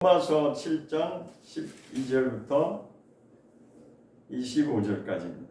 로마서 7장 12절부터 25절까지입니다.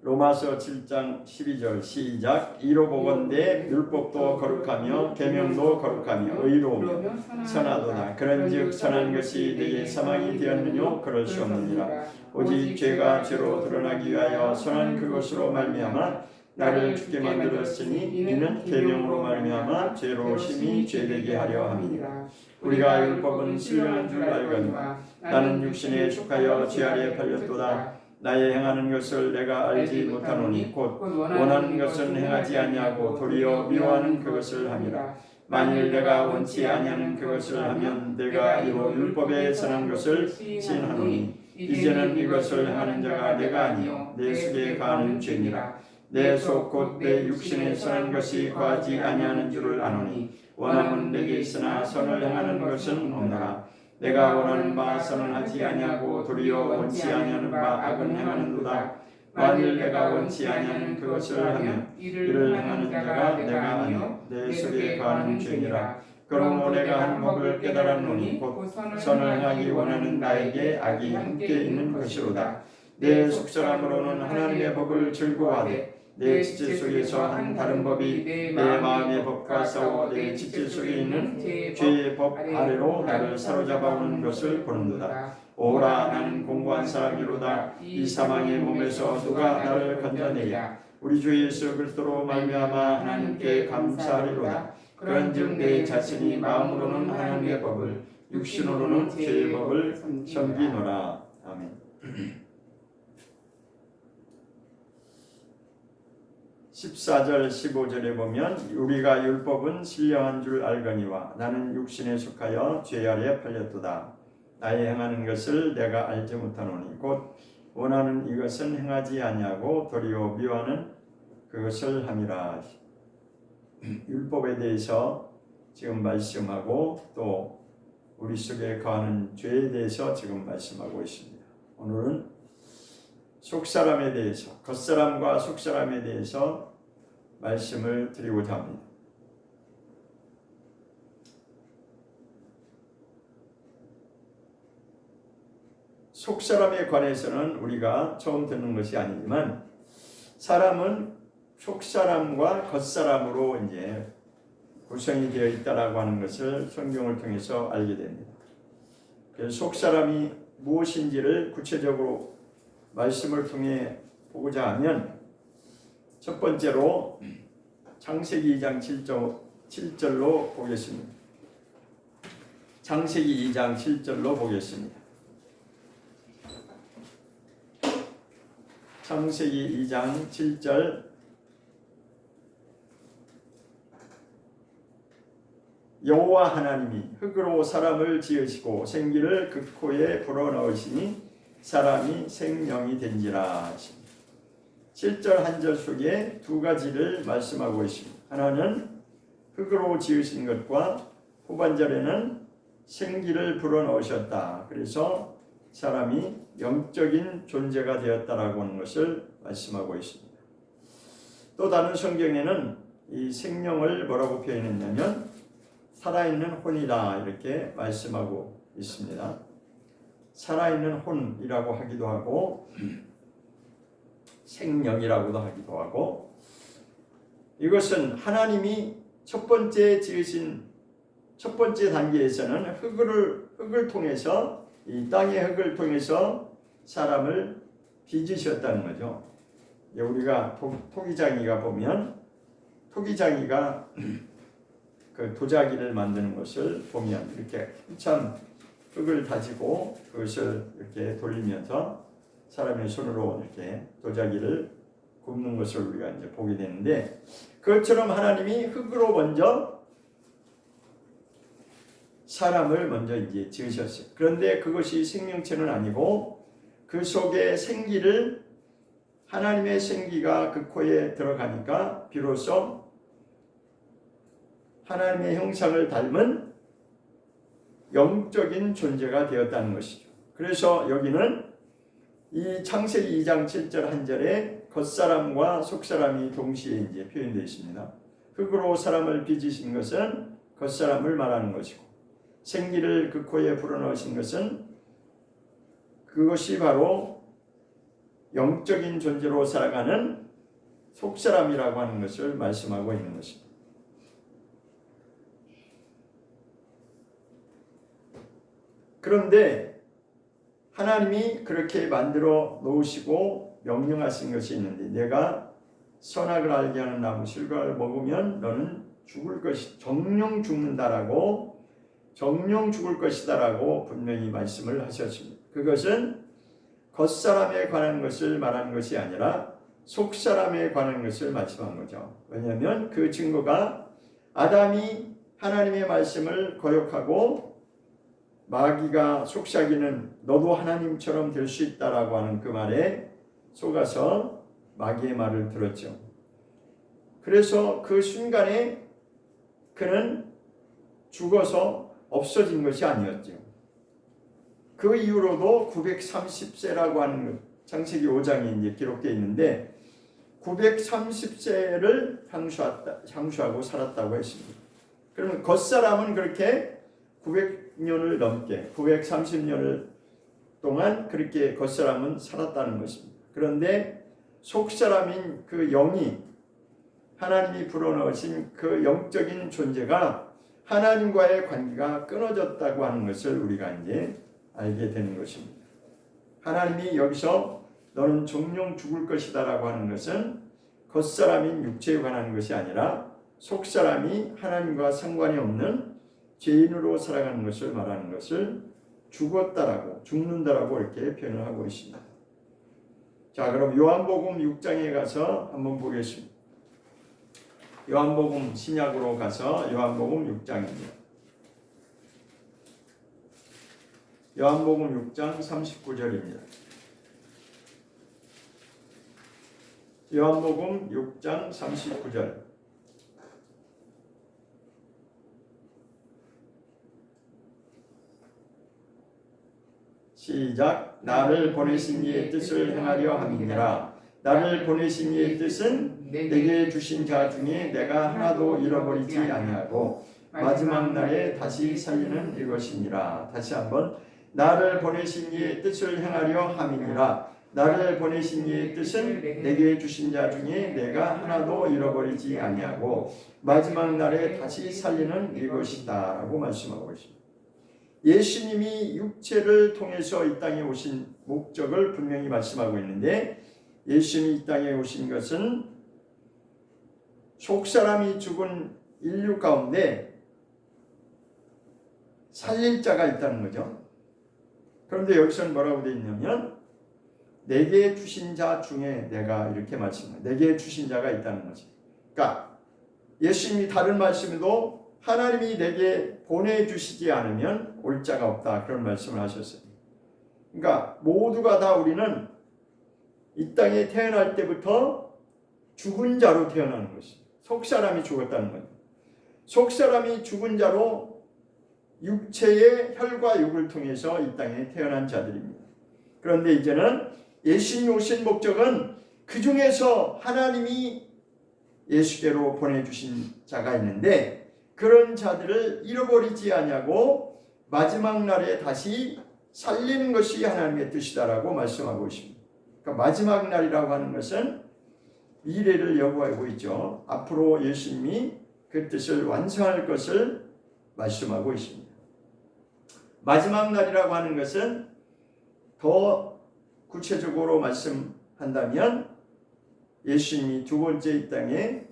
로마서 7장 12절 시작. 이로 보건대 율법도 거룩하며 계명도 거룩하며 의로우며 선하도다. 그런즉 선한 것이 내게 사망이 되었느뇨? 그럴 수 없느니라. 오직 죄가 죄로 드러나기 위하여 선한 그것으로 말미암아 나를 죽게 만들었으니 이는 계명으로 말미암아 죄로 심히 죄되게 하려 함이니라. 우리가 율법은 신령한 줄 알거니와 나는 육신에 속하여 죄 아래 팔렸도다. 나의 행하는 것을 내가 알지 못하노니 곧 원하는 것은 행하지 아니하고 도리어 미워하는 그것을 함이라. 만일 내가 원치 아니하는 그것을 하면 내가 이로 율법에 선한 것을 시인하노니 이제는 이것을 행하는 자가 내가 아니요 내 속에 거하는 죄니라. 내 속 곧 내 육신에 선한 것이 거하지 아니하는 줄을 아노니 원함은 내게 있으나 선을 행하는 것은 없노라. 내가 원하는 바 선은 하지 아니하고 도리어 원치 아니하는 바 악은 행하는도다. 만일 내가 원치 아니하는 그것을 하면 이를 행하는 자가 내가 아니요 내 속에 거하는 죄니라. 그러므로 내가 한 법을 깨달았노니 곧 선을 행하기 원하는 나에게 악이 함께 있는 것이로다. 내 속사람으로는 하나님의 법을 즐거워하되 내 지체 속에서 한 다른 법이 내 마음의 법과 싸워 내 지체 속에 있는 죄의 법 아래로 나를 사로잡아오는 것을 보는도다. 오라, 나는 공고한 사람이로다. 이 사망의 몸에서 누가 나를 건져내랴. 우리 주 예수 그리스도로 말미암아 하나님께 감사하리로다. 그런즉 내 자신이 마음으로는 하나님의 법을 육신으로는 죄의 법을 섬기노라. 아멘. 14절 15절에 보면 우리가 율법은 신령한 줄 알거니와 나는 육신에 속하여 죄 아래 팔렸도다. 나의 행하는 것을 내가 알지 못하노니 곧 원하는 이것은 행하지 아니하고 도리어 미워하는 그것을 함이라. 율법에 대해서 지금 말씀하고 또 우리 속에 거하는 죄에 대해서 지금 말씀하고 있습니다. 오늘은 속사람에 대해서, 겉사람과 속사람에 대해서 말씀을 드리고자 합니다. 속사람에 관해서는 우리가 처음 듣는 것이 아니지만 사람은 속사람과 겉사람으로 이제 구성이 되어 있다라고 하는 것을 성경을 통해서 알게 됩니다. 그래서 속사람이 무엇인지를 구체적으로 말씀을 통해 보고자 하면 첫 번째로 창세기 2장 7절로 보겠습니다. 창세기 2장 7절로 보겠습니다. 창세기 2장 7절 여호와 하나님이 흙으로 사람을 지으시고 생기를 그 코에 불어넣으시니 사람이 생명이 된지라. 7절 한 절 속에 두 가지를 말씀하고 있습니다. 하나는 흙으로 지으신 것과 후반절에는 생기를 불어넣으셨다. 그래서 사람이 영적인 존재가 되었다라고 하는 것을 말씀하고 있습니다. 또 다른 성경에는 이 생명을 뭐라고 표현했냐면 살아있는 혼이다 이렇게 말씀하고 있습니다. 살아있는 혼이라고 하기도 하고 생명이라고도 하기도 하고, 이것은 하나님이 첫 번째 지으신 첫 번째 단계에서는 흙을 통해서 이 땅의 흙을 통해서 사람을 빚으셨다는 거죠. 우리가 토기장이가 보면 토기장이가 그 도자기를 만드는 것을 보면 이렇게 참 흙을 다지고 그것을 이렇게 돌리면서 사람의 손으로 이렇게 도자기를 굽는 것을 우리가 이제 보게 되는데, 그것처럼 하나님이 흙으로 먼저 사람을 먼저 이제 지으셨어요. 그런데 그것이 생명체는 아니고 그 속에 생기를, 하나님의 생기가 그 코에 들어가니까 비로소 하나님의 형상을 닮은 영적인 존재가 되었다는 것이죠. 그래서 여기는 이 창세기 2장 7절 한 절에 겉사람과 속사람이 동시에 이제 표현되어 있습니다. 흙으로 사람을 빚으신 것은 겉사람을 말하는 것이고, 생기를 그 코에 불어넣으신 것은 그것이 바로 영적인 존재로 살아가는 속사람이라고 하는 것을 말씀하고 있는 것입니다. 그런데 하나님이 그렇게 만들어 놓으시고 명령하신 것이 있는데, 내가 선악을 알게 하는 나무 실과를 먹으면 너는 죽을 것이 정령 죽는다라고, 정령 죽을 것이다라고 분명히 말씀을 하셨습니다. 그것은 겉사람에 관한 것을 말하는 것이 아니라 속사람에 관한 것을 말씀한 거죠. 왜냐하면 그 증거가 아담이 하나님의 말씀을 거역하고 마귀가 속삭이는 너도 하나님처럼 될 수 있다라고 하는 그 말에 속아서 마귀의 말을 들었죠. 그래서 그 순간에 그는 죽어서 없어진 것이 아니었죠. 그 이후로도 930세라고 하는 것, 창세기 5장에 이제 기록되어 있는데 930세를 향수하고 살았다고 했습니다. 그러면 겉사람은 그렇게 900년을 넘게 930년을 동안 그렇게 겉사람은 살았다는 것입니다. 그런데 속사람인 그 영이, 하나님이 불어넣으신 그 영적인 존재가 하나님과의 관계가 끊어졌다고 하는 것을 우리가 이제 알게 되는 것입니다. 하나님이 여기서 너는 정령 죽을 것이다 라고 하는 것은 겉사람인 육체에 관한 것이 아니라 속사람이 하나님과 상관이 없는 죄인으로 살아가는 것을 말하는 것을 죽었다라고, 죽는다라고 이렇게 표현을 하고 있습니다. 자, 그럼 요한복음 6장에 가서 한번 보겠습니다. 요한복음 신약으로 가서 요한복음 6장입니다. 요한복음 6장 39절입니다. 요한복음 6장 39절. 시작. 나를 보내신 이의 뜻을 행하려 함이니라. 나를 보내신 이의 뜻은 내게 주신 자 중에 내가 하나도 잃어버리지 아니하고 마지막 날에 다시 살리는 이것이니라. 다시 한번. 나를 보내신 이의 뜻을 행하려 함이니라. 나를 보내신 이의 뜻은 내게 주신 자 중에 내가 하나도 잃어버리지 아니하고 마지막 날에 다시 살리는 이것이다 라고 말씀하고 있습니다. 예수님이 육체를 통해서 이 땅에 오신 목적을 분명히 말씀하고 있는데, 예수님이 이 땅에 오신 것은 속사람이 죽은 인류 가운데 살릴 자가 있다는 거죠. 그런데 여기서는 뭐라고 되어 있냐면 내게 주신 자 중에, 내가 이렇게 말씀합니다. 내게 주신 자가 있다는 거지. 그러니까 예수님이 다른 말씀에도 하나님이 내게 보내주시지 않으면 올 자가 없다, 그런 말씀을 하셨어요. 그러니까 모두가 다 우리는 이 땅에 태어날 때부터 죽은 자로 태어나는 것이, 속사람이 죽었다는 거예요. 속사람이 죽은 자로 육체의 혈과 육을 통해서 이 땅에 태어난 자들입니다. 그런데 이제는 예수님이 오신 목적은 그 중에서 하나님이 예수께로 보내주신 자가 있는데 그런 자들을 잃어버리지 아니하고 마지막 날에 다시 살리는 것이 하나님의 뜻이다라고 말씀하고 있습니다. 그러니까 마지막 날이라고 하는 것은 미래를 여부하고 있죠. 앞으로 예수님이 그 뜻을 완성할 것을 말씀하고 있습니다. 마지막 날이라고 하는 것은 더 구체적으로 말씀한다면 예수님이 두 번째 이 땅에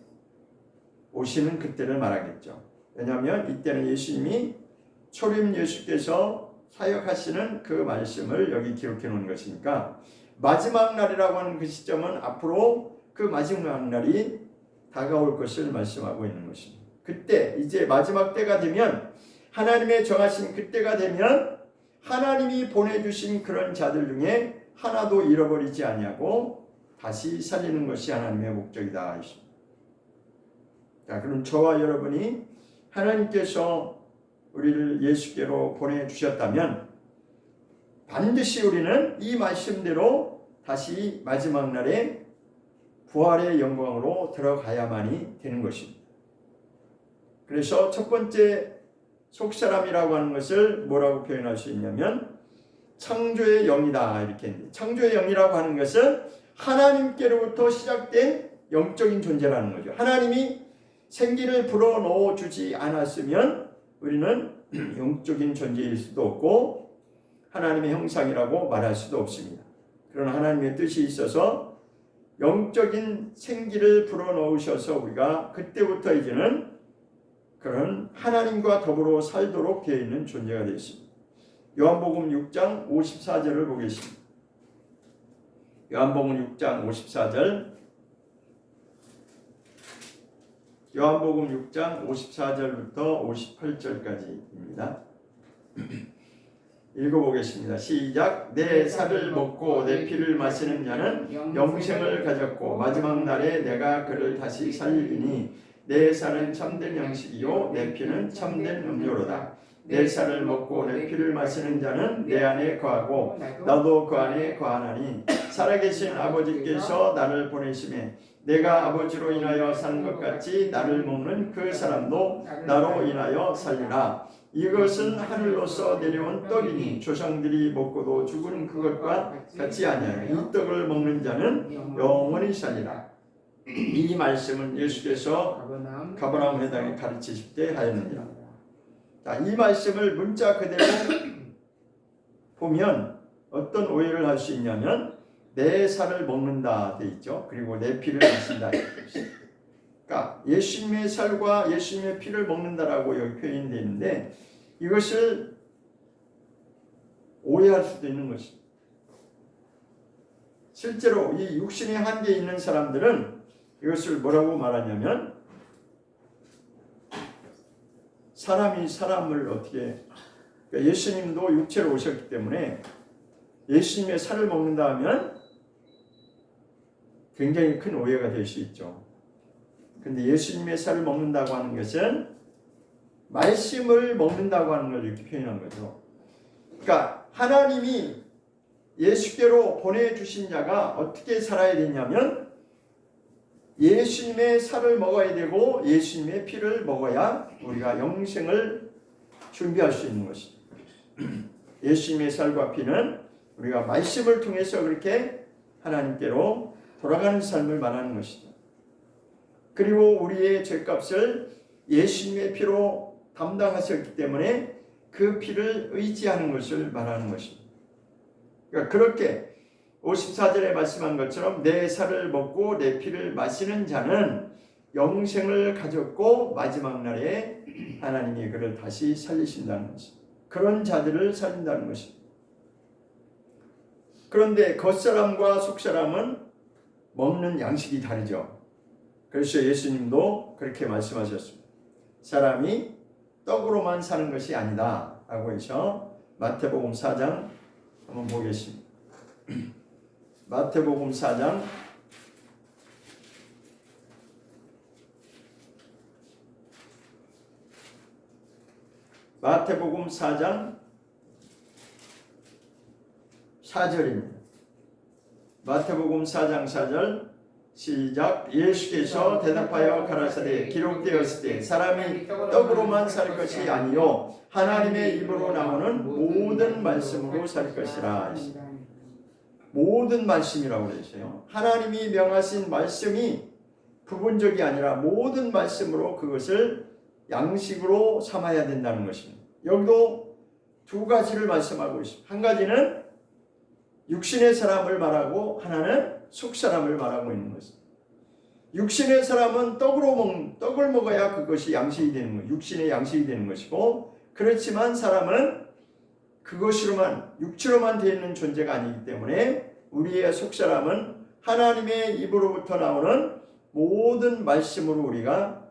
오시는 그때를 말하겠죠. 왜냐하면 이때는 예수님이 초림 예수께서 사역하시는 그 말씀을 여기 기록해 놓은 것이니까 마지막 날이라고 하는 그 시점은 앞으로 그 마지막 날이 다가올 것을 말씀하고 있는 것입니다. 그때 이제 마지막 때가 되면, 하나님의 정하신 그때가 되면 하나님이 보내주신 그런 자들 중에 하나도 잃어버리지 아니하고 다시 살리는 것이 하나님의 목적이다. 자, 그럼 저와 여러분이 하나님께서 우리를 예수께로 보내주셨다면 반드시 우리는 이 말씀대로 다시 마지막 날에 부활의 영광으로 들어가야만이 되는 것입니다. 그래서 첫 번째 속사람이라고 하는 것을 뭐라고 표현할 수 있냐면 창조의 영이다 이렇게 했는데, 창조의 영이라고 하는 것은 하나님께로부터 시작된 영적인 존재라는 거죠. 하나님이 생기를 불어넣어 주지 않았으면 우리는 영적인 존재일 수도 없고 하나님의 형상이라고 말할 수도 없습니다. 그러나 하나님의 뜻이 있어서 영적인 생기를 불어넣으셔서 우리가 그때부터 이제는 그런 하나님과 더불어 살도록 되어 있는 존재가 되었습니다. 요한복음 6장 54절을 보겠습니다. 요한복음 6장 54절, 요한복음 6장 54절부터 58절까지입니다. 읽어보겠습니다. 시작. 내 살을 먹고 내 피를 마시는 자는 영생을 가졌고 마지막 날에 내가 그를 다시 살리리니 내 살은 참된 양식이요 내 피는 참된 음료로다. 내 살을 먹고 내 피를 마시는 자는 내 안에 거하고 나도 그 안에 거하나니 살아계신 아버지께서 나를 보내심에 내가 아버지로 인하여 사는 것 같이 나를 먹는 그 사람도 나로 인하여 살리라. 이것은 하늘로서 내려온 떡이니 조상들이 먹고도 죽은 그것과 같이 아니하여 이 떡을 먹는 자는 영원히 살리라. 이 말씀은 예수께서 가버나움 회당에 가르치실 때 하였느니라. 자, 이 말씀을 문자 그대로 보면 어떤 오해를 할 수 있냐면 내 살을 먹는다 돼 있죠. 그리고 내 피를 마신다 이렇게 있습니다. 그러니까 예수님의 살과 예수님의 피를 먹는다라고 여기 표현되어 있는데 이것을 오해할 수도 있는 것입니다. 실제로 이 육신의 한계에 있는 사람들은 이것을 뭐라고 말하냐면 사람이 사람을 어떻게, 그러니까 예수님도 육체로 오셨기 때문에 예수님의 살을 먹는다 하면 굉장히 큰 오해가 될 수 있죠. 근데 예수님의 살을 먹는다고 하는 것은 말씀을 먹는다고 하는 걸 이렇게 표현한 거죠. 그러니까 하나님이 예수께로 보내주신 자가 어떻게 살아야 되냐면 예수님의 살을 먹어야 되고 예수님의 피를 먹어야 우리가 영생을 준비할 수 있는 것입니다. 예수님의 살과 피는 우리가 말씀을 통해서 그렇게 하나님께로 돌아가는 삶을 말하는 것이죠. 그리고 우리의 죄값을 예수님의 피로 담당하셨기 때문에 그 피를 의지하는 것을 말하는 것입니다. 그러니까 그렇게 54절에 말씀한 것처럼 내 살을 먹고 내 피를 마시는 자는 영생을 가졌고 마지막 날에 하나님이 그를 다시 살리신다는 것입니다. 그런 자들을 살린다는 것입니다. 그런데 겉사람과 속사람은 먹는 양식이 다르죠. 그래서 예수님도 그렇게 말씀하셨습니다. 사람이 떡으로만 사는 것이 아니다 라고 해서 마태복음 4장 한번 보겠습니다. 마태복음 4장 마태복음 4장 4절입니다. 마태복음 4장 4절 시작. 예수께서 대답하여 가라사대 기록되었을 때 사람이 떡으로만 살 것이 아니요 하나님의 입으로 나오는 모든 말씀으로 살 것이라. 모든 말씀이라고 그랬어요. 하나님이 명하신 말씀이 부분적이 아니라 모든 말씀으로 그것을 양식으로 삼아야 된다는 것입니다. 여기도 두 가지를 말씀하고 있습니다. 한 가지는 육신의 사람을 말하고 하나는 속사람을 말하고 있는 것입니다. 육신의 사람은 떡을 먹어야 그것이 양식이 되는 거예요. 육신의 양식이 되는 것이고, 그렇지만 사람은 그것으로만 육체로만 되어 있는 존재가 아니기 때문에 우리의 속사람은 하나님의 입으로부터 나오는 모든 말씀으로 우리가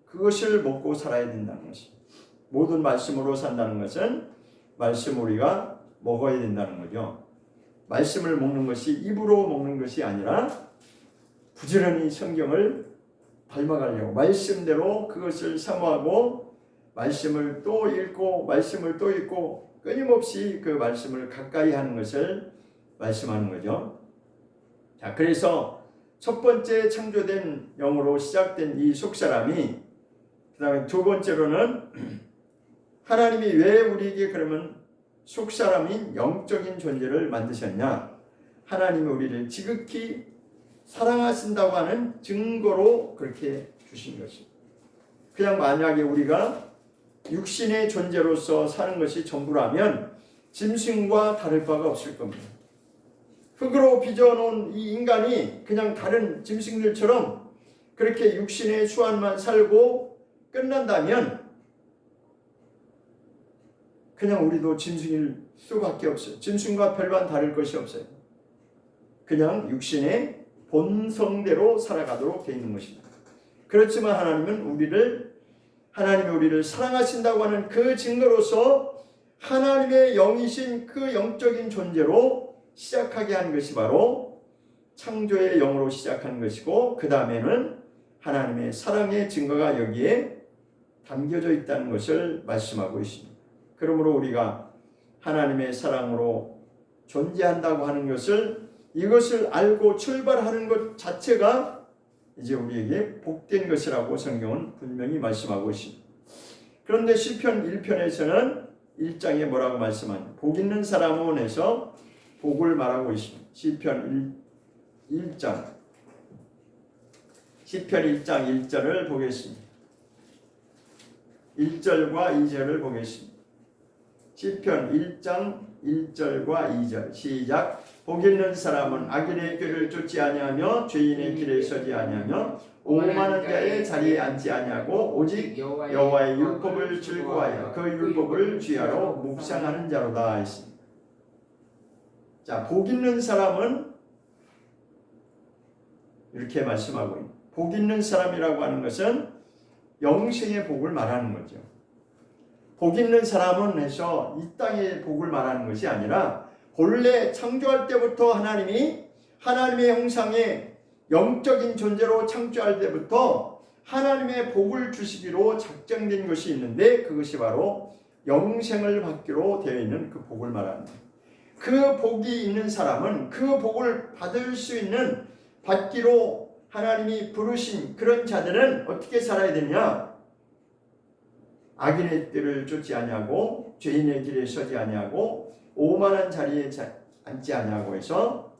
그것을 먹고 살아야 된다는 것입니다. 모든 말씀으로 산다는 것은 말씀을 우리가 먹어야 된다는 거죠. 말씀을 먹는 것이 입으로 먹는 것이 아니라 부지런히 성경을 닮아가려고 말씀대로 그것을 사모하고 말씀을 또 읽고 말씀을 또 읽고 끊임없이 그 말씀을 가까이 하는 것을 말씀하는 거죠. 자, 그래서 첫 번째 창조된 영으로 시작된 이 속사람이, 그 다음에 두 번째로는 하나님이 왜 우리에게 그러면 속사람인 영적인 존재를 만드셨냐? 하나님이 우리를 지극히 사랑하신다고 하는 증거로 그렇게 주신 것입니다. 그냥 만약에 우리가 육신의 존재로서 사는 것이 전부라면 짐승과 다를 바가 없을 겁니다. 흙으로 빚어놓은 이 인간이 그냥 다른 짐승들처럼 그렇게 육신의 수완만 살고 끝난다면 그냥 우리도 짐승일 수밖에 없어요. 짐승과 별반 다를 것이 없어요. 그냥 육신의 본성대로 살아가도록 되어 있는 것입니다. 그렇지만 하나님이 우리를 사랑하신다고 하는 그 증거로서 하나님의 영이신 그 영적인 존재로 시작하게 한 것이 바로 창조의 영으로 시작한 것이고, 그 다음에는 하나님의 사랑의 증거가 여기에 담겨져 있다는 것을 말씀하고 있습니다. 그러므로 우리가 하나님의 사랑으로 존재한다고 하는 것을, 이것을 알고 출발하는 것 자체가 이제 우리에게 복된 것이라고 성경은 분명히 말씀하고 있습니다. 그런데 시편 1편에서는 1장에 뭐라고 말씀하냐? 복 있는 사람은 해서 복을 말하고 있습니다. 시편 1장 1절 보겠습니다. 1절과 2절을 보겠습니다. 시편 1장 1절과 2절 시작. 복 있는 사람은 악인의 길을 쫓지 아니하며 죄인의 길에 서지 아니하며 오만한 자의 자리에 앉지 아니하고 오직 여호와의 율법을 즐거워하여 그 율법을 주야로 묵상하는 자로다 했습니다. 자, 복 있는 사람은 이렇게 말씀하고 있습니다. 복 있는 사람이라고 하는 것은 영생의 복을 말하는 거죠. 복 있는 사람은 해서 이 땅의 복을 말하는 것이 아니라 본래 창조할 때부터 하나님이 하나님의 형상의 영적인 존재로 창조할 때부터 하나님의 복을 주시기로 작정된 것이 있는데, 그것이 바로 영생을 받기로 되어 있는 그 복을 말합니다. 그 복이 있는 사람은 그 복을 받을 수 있는, 받기로 하나님이 부르신 그런 자들은 어떻게 살아야 되냐? 악인의 길을 쫓지 아니하고 죄인의 길에 서지 아니하고 오만한 자리에 앉지 아니하고 해서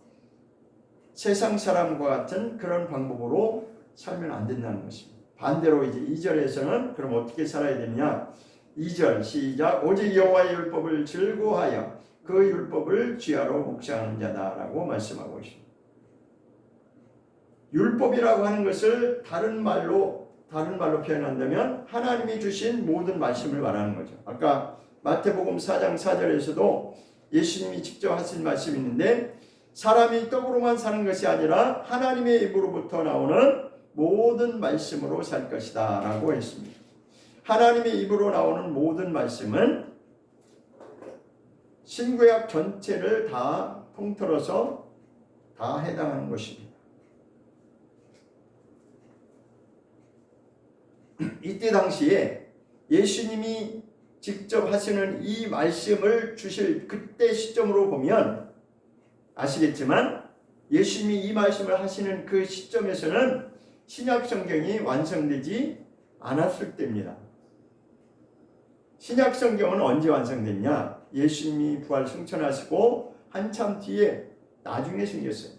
세상 사람과 같은 그런 방법으로 살면 안 된다는 것입니다. 반대로 이제 2절에서는 그럼 어떻게 살아야 되느냐? 2절 시작. 오직 여호와의 율법을 즐거워하여 그 율법을 주야로 묵상하는 자다라고 말씀하고 있습니다. 율법이라고 하는 것을 다른 말로 표현한다면 하나님이 주신 모든 말씀을 말하는 거죠. 아까 마태복음 4장 4절에서도 예수님이 직접 하신 말씀이 있는데, 사람이 떡으로만 사는 것이 아니라 하나님의 입으로부터 나오는 모든 말씀으로 살 것이다 라고 했습니다. 하나님의 입으로 나오는 모든 말씀은 신구약 전체를 다 통틀어서 다 해당하는 것입니다. 이때 당시에 예수님이 직접 하시는 이 말씀을 주실 그때 시점으로 보면 아시겠지만, 예수님이 이 말씀을 하시는 그 시점에서는 신약 성경이 완성되지 않았을 때입니다. 신약 성경은 언제 완성됐냐? 예수님이 부활 승천하시고 한참 뒤에 나중에 생겼어요.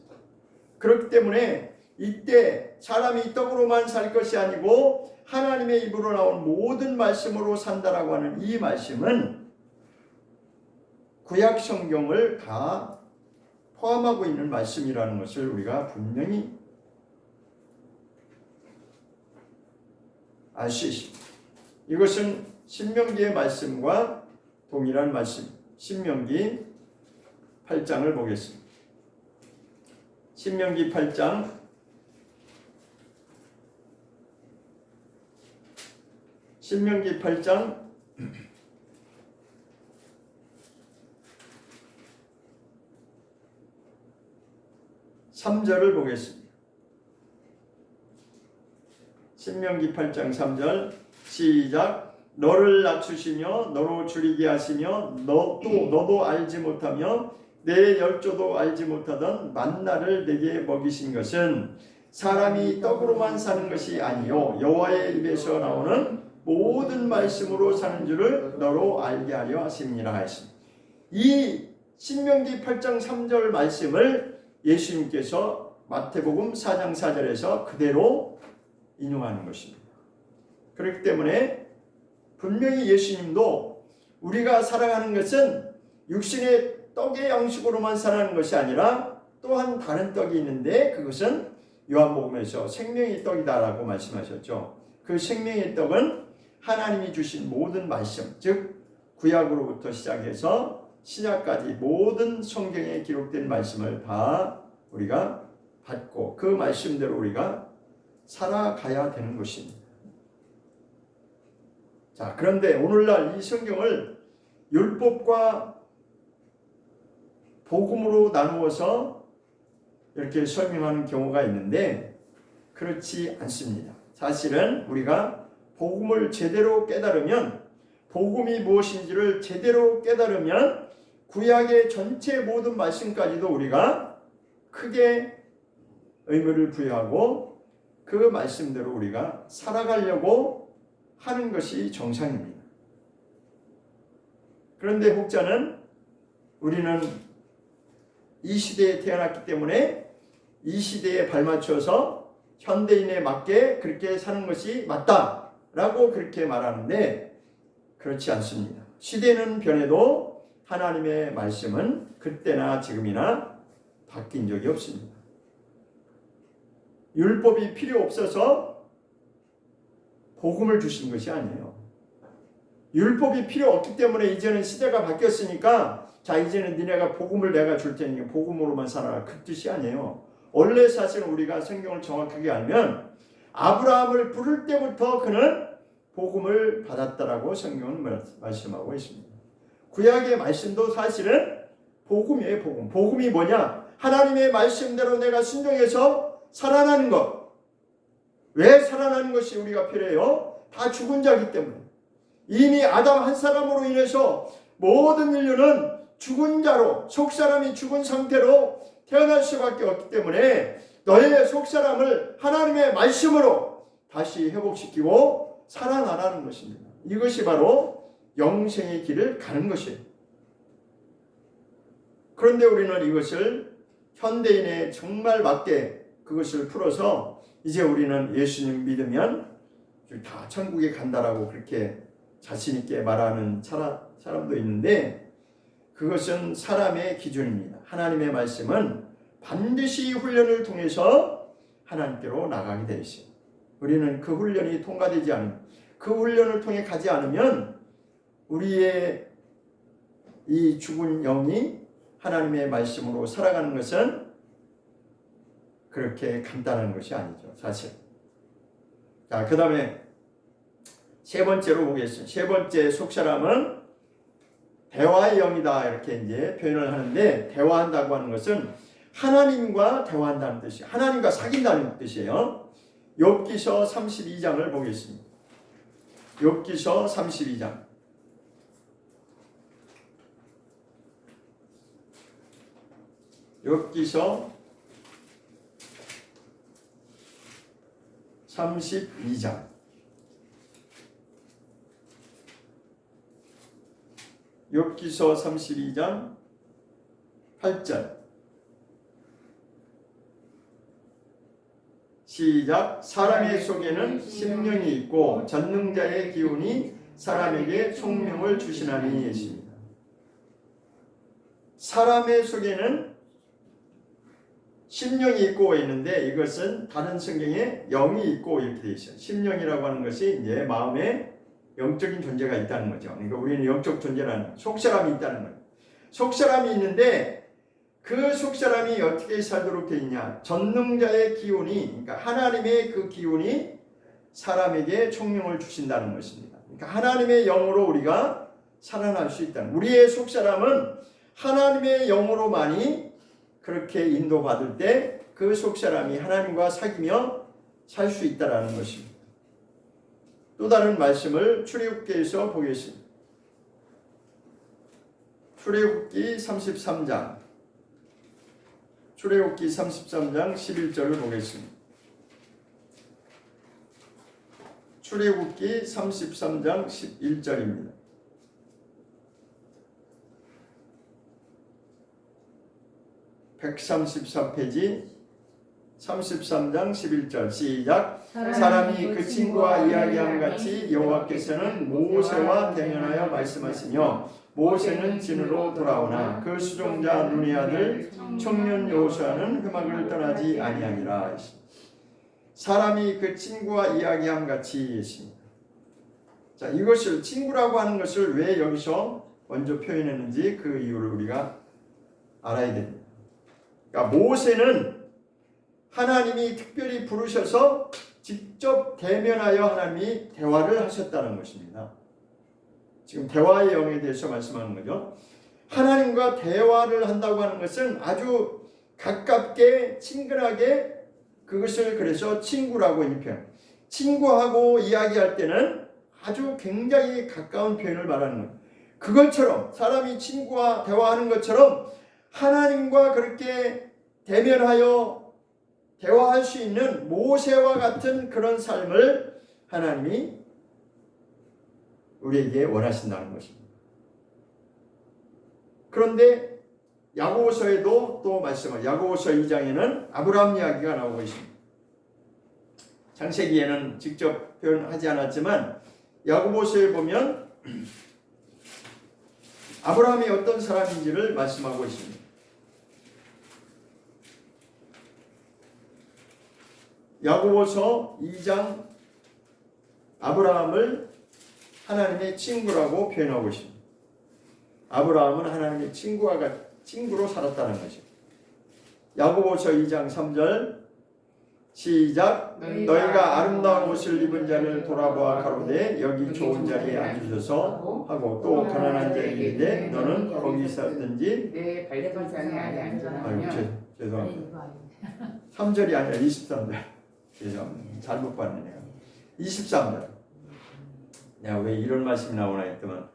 그렇기 때문에 이때 사람이 떡으로만 살 것이 아니고 하나님의 입으로 나온 모든 말씀으로 산다라고 하는 이 말씀은 구약 성경을 다 포함하고 있는 말씀이라는 것을 우리가 분명히 알 수 있습니다. 이것은 신명기의 말씀과 동일한 말씀. 신명기 8장을 보겠습니다. 신명기 8장 3절을 보겠습니다. 신명기 8장 3절 시작. 너를 낮추시며 너로 줄이게 하시며 너도 알지 못하며 내 열조도 알지 못하던 만나를 내게 먹이신 것은 사람이 떡으로만 사는 것이 아니요 여호와의 입에서 나오는 모든 말씀으로 사는 줄을 너로 알게 하려 하심이라 하였습니다. 이 신명기 8장 3절 말씀을 예수님께서 마태복음 4장 4절에서 그대로 인용하는 것입니다. 그렇기 때문에 분명히 예수님도 우리가 살아가는 것은 육신의 떡의 양식으로만 살아가는 것이 아니라 또한 다른 떡이 있는데 그것은 요한복음에서 생명의 떡이다라고 말씀하셨죠. 그 생명의 떡은 하나님이 주신 모든 말씀, 즉 구약으로부터 시작해서 신약까지 모든 성경에 기록된 말씀을 다 우리가 받고 그 말씀대로 우리가 살아가야 되는 것입니다. 자, 그런데 오늘날 이 성경을 율법과 복음으로 나누어서 이렇게 설명하는 경우가 있는데 그렇지 않습니다. 사실은 우리가 복음을 제대로 깨달으면, 복음이 무엇인지를 제대로 깨달으면 구약의 전체 모든 말씀까지도 우리가 크게 의미를 부여하고 그 말씀대로 우리가 살아가려고 하는 것이 정상입니다. 그런데 혹자는 우리는 이 시대에 태어났기 때문에 이 시대에 발맞춰서 현대인에 맞게 그렇게 사는 것이 맞다라고 그렇게 말하는데 그렇지 않습니다. 시대는 변해도 하나님의 말씀은 그때나 지금이나 바뀐 적이 없습니다. 율법이 필요 없어서 복음을 주신 것이 아니에요. 율법이 필요 없기 때문에 이제는 시대가 바뀌었으니까 자 이제는 니네가 복음을 내가 줄 테니까 복음으로만 살아라, 그 뜻이 아니에요. 원래 사실은 우리가 성경을 정확하게 알면 아브라함을 부를 때부터 그는 복음을 받았다라고 성경은 말씀하고 있습니다. 구약의 말씀도 사실은 복음이에요. 복음. 복음이 뭐냐? 하나님의 말씀대로 내가 순종해서 살아나는 것. 왜 살아나는 것이 우리가 필요해요? 다 죽은 자이기 때문에. 이미 아담 한 사람으로 인해서 모든 인류는 죽은 자로, 속사람이 죽은 상태로 태어날 수밖에 없기 때문에 너의 속사람을 하나님의 말씀으로 다시 회복시키고 살아나라는 것입니다. 이것이 바로 영생의 길을 가는 것이에요. 그런데 우리는 이것을 현대인에 정말 맞게 그것을 풀어서 이제 우리는 예수님 믿으면 다 천국에 간다라고 그렇게 자신 있게 말하는 사람도 있는데 그것은 사람의 기준입니다. 하나님의 말씀은 반드시 훈련을 통해서 하나님께로 나가게 되어 있어요. 우리는 그 훈련이 통과되지 않으면, 그 훈련을 통해 가지 않으면 우리의 이 죽은 영이 하나님의 말씀으로 살아가는 것은 그렇게 간단한 것이 아니죠, 사실. 자, 그 다음에 세 번째로 보겠습니다. 세 번째 속사람은 대화의 영이다 이렇게 이제 표현을 하는데, 대화한다고 하는 것은 하나님과 대화한다는 뜻이에요. 하나님과 사귄다는 뜻이에요. 욥기서 32장을 보겠습니다. 욥기서 32장. 욥기서 32장. 욥기서 32장 8절. 시작. 사람의 속에는 심령이 있고 전능자의 기운이 사람에게 총명을 주시나니 했습니다. 사람의 속에는 심령이 있고 있는데 이것은 다른 성경에 영이 있고 이렇게 되어 있어요. 심령이라고 하는 것이 이제 마음에 영적인 존재가 있다는 거죠. 그러니까 우리는 영적 존재라는 속사람이 있다는 거예요. 속사람이 있는데 그 속사람이 어떻게 살도록 되어 있냐? 전능자의 기운이, 그러니까 하나님의 그 기운이 사람에게 총명을 주신다는 것입니다. 그러니까 하나님의 영으로 우리가 살아날 수 있다는, 우리의 속사람은 하나님의 영으로만이 그렇게 인도받을 때 그 속사람이 하나님과 사귀며 살 수 있다는 것입니다. 또 다른 말씀을 출애굽기에서 보겠습니다. 출애굽기 33장. 출애굽기 33장 11절을 보겠습니다. 출애굽기 33장 11절입니다. 134페이지 33장 11절 시작. 사람이 그 친구와 이야기함 같이 여호와께서는 모세와 대면하여 말씀하시며 모세는 진으로 돌아오나 그 수종자 눈의 아들 청년 여호수아는 흑막을 떠나지 아니하니라. 사람이 그 친구와 이야기함 같이 했습니다. 자, 이것을 친구라고 하는 것을 왜 여기서 먼저 표현했는지 그 이유를 우리가 알아야 됩니다. 그러니까 모세는 하나님이 특별히 부르셔서 직접 대면하여 하나님이 대화를 하셨다는 것입니다. 지금 대화의 영에 대해서 말씀하는 거죠. 하나님과 대화를 한다고 하는 것은 아주 가깝게 친근하게 그것을 그래서 친구라고 표현. 친구하고 이야기할 때는 아주 굉장히 가까운 표현을 말하는 거예요. 그것처럼 사람이 친구와 대화하는 것처럼 하나님과 그렇게 대면하여 대화할 수 있는 모세와 같은 그런 삶을 하나님이 우리에게 원하신다는 것입니다. 그런데 야고보서에도 또 말씀을 야고보서 2장에는 아브라함 이야기가 나오고 있습니다. 창세기에는 직접 표현하지 않았지만 야고보서에 보면 아브라함이 어떤 사람인지를 말씀하고 있습니다. 야고보서 2장 아브라함을 하나님의 친구라고 표현하고 있습니다. 아브라함은 하나님의 친구로 살았다는 것이죠. 야고보서 2장 3절 시작. 너희가 아름다운 옷을 입은 자를 돌아보아 가로되 여기 좋은 자리에 앉으셔서 하고 또 가난한 자리에 이르되 너는 거기 있었든지 내 발대판상에 아예 앉으라. 죄송합니다. 3절이 아니라 23절. 죄송합니다. 잘못 봤네요. 23절. 내가 왜 이런 말씀이 나오나 했더만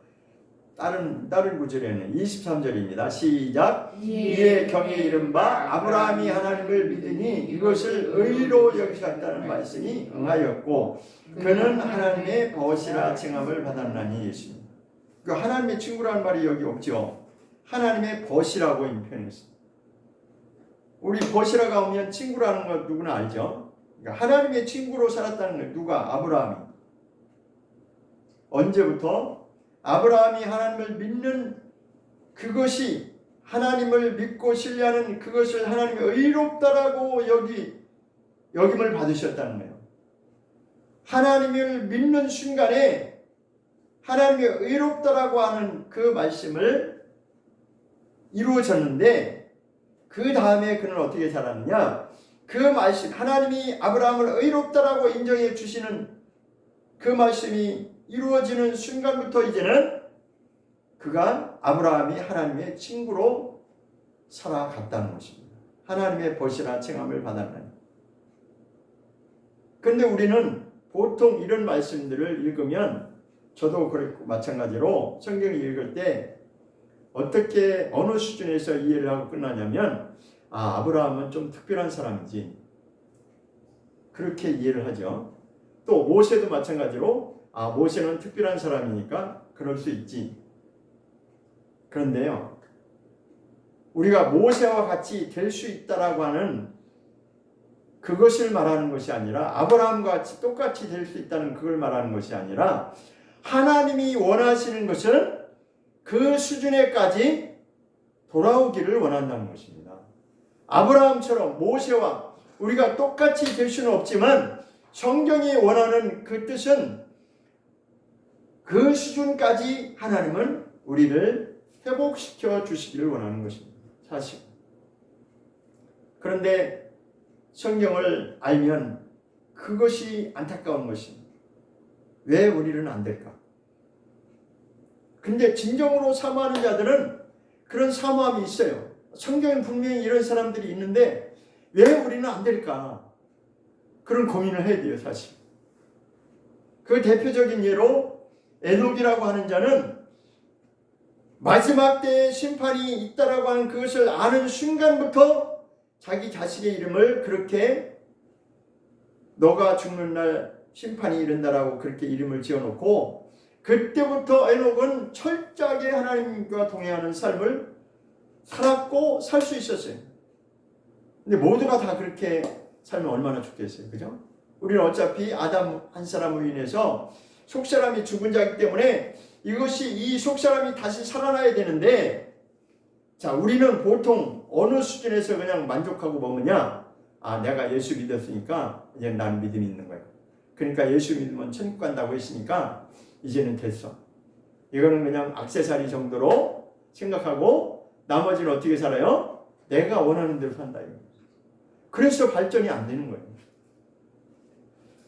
다른 구절에는 23절입니다. 시작. 이에 경에 이른바 아브라함이 하나님을 믿으니 이것을 의로 여기셨다는 말씀이 응하였고 그는 하나님의 벗이라 칭함을 받았나니 했습니다. 그 하나님의 친구라는 말이 여기 없죠. 하나님의 벗이라고 표현했습니다. 우리 벗이라고 하면 친구라는 거 누구나 알죠. 그러니까 하나님의 친구로 살았다는 거 누가? 아브라함이. 언제부터? 아브라함이 하나님을 믿는 그것이 하나님을 믿고 신뢰하는 그것을 하나님이 의롭다라고 여김을 받으셨다는 거예요. 하나님을 믿는 순간에 하나님이 의롭다라고 하는 그 말씀을 이루어졌는데 그 다음에 그는 어떻게 살았느냐? 그 말씀 하나님이 아브라함을 의롭다라고 인정해 주시는 그 말씀이 이루어지는 순간부터 이제는 그가 아브라함이 하나님의 친구로 살아갔다는 것입니다. 하나님의 벗이라 칭함을 받았나니. 그런데 우리는 보통 이런 말씀들을 읽으면 저도 그렇고 마찬가지로 성경을 읽을 때 어떻게 어느 수준에서 이해를 하고 끝나냐면 아브라함은 좀 특별한 사람이지 그렇게 이해를 하죠. 또 모세도 마찬가지로 모세는 특별한 사람이니까 그럴 수 있지. 그런데요, 우리가 모세와 같이 될 수 있다라고 하는 그것을 말하는 것이 아니라 아브라함과 같이 똑같이 될 수 있다는 그걸 말하는 것이 아니라 하나님이 원하시는 것은 그 수준에까지 돌아오기를 원한다는 것입니다. 아브라함처럼 모세와 우리가 똑같이 될 수는 없지만 성경이 원하는 그 뜻은 그 수준까지 하나님은 우리를 회복시켜 주시기를 원하는 것입니다. 사실. 그런데 성경을 알면 그것이 안타까운 것입니다. 왜 우리는 안 될까? 근데 진정으로 사모하는 자들은 그런 사모함이 있어요. 성경엔 분명히 이런 사람들이 있는데 왜 우리는 안 될까? 그런 고민을 해야 돼요, 사실. 그 대표적인 예로 에녹이라고 하는 자는 마지막 때에 심판이 있다라고 하는 그것을 아는 순간부터 자기 자식의 이름을 그렇게 너가 죽는 날 심판이 이른다라고 그렇게 이름을 지어놓고 그때부터 에녹은 철저하게 하나님과 동행하는 삶을 살았고 살 수 있었어요. 근데 모두가 다 그렇게 살면 얼마나 좋겠어요. 그죠? 우리는 어차피 아담 한 사람으로 인해서 속사람이 죽은 자이기 때문에 이것이 이 속사람이 다시 살아나야 되는데, 자, 우리는 보통 어느 수준에서 그냥 만족하고 머무냐? 아, 내가 예수 믿었으니까 이제 난 믿음이 있는 거야. 그러니까 예수 믿으면 천국 간다고 했으니까 이제는 됐어. 이거는 그냥 액세서리 정도로 생각하고 나머지는 어떻게 살아요? 내가 원하는 대로 산다. 그래서 발전이 안 되는 거예요.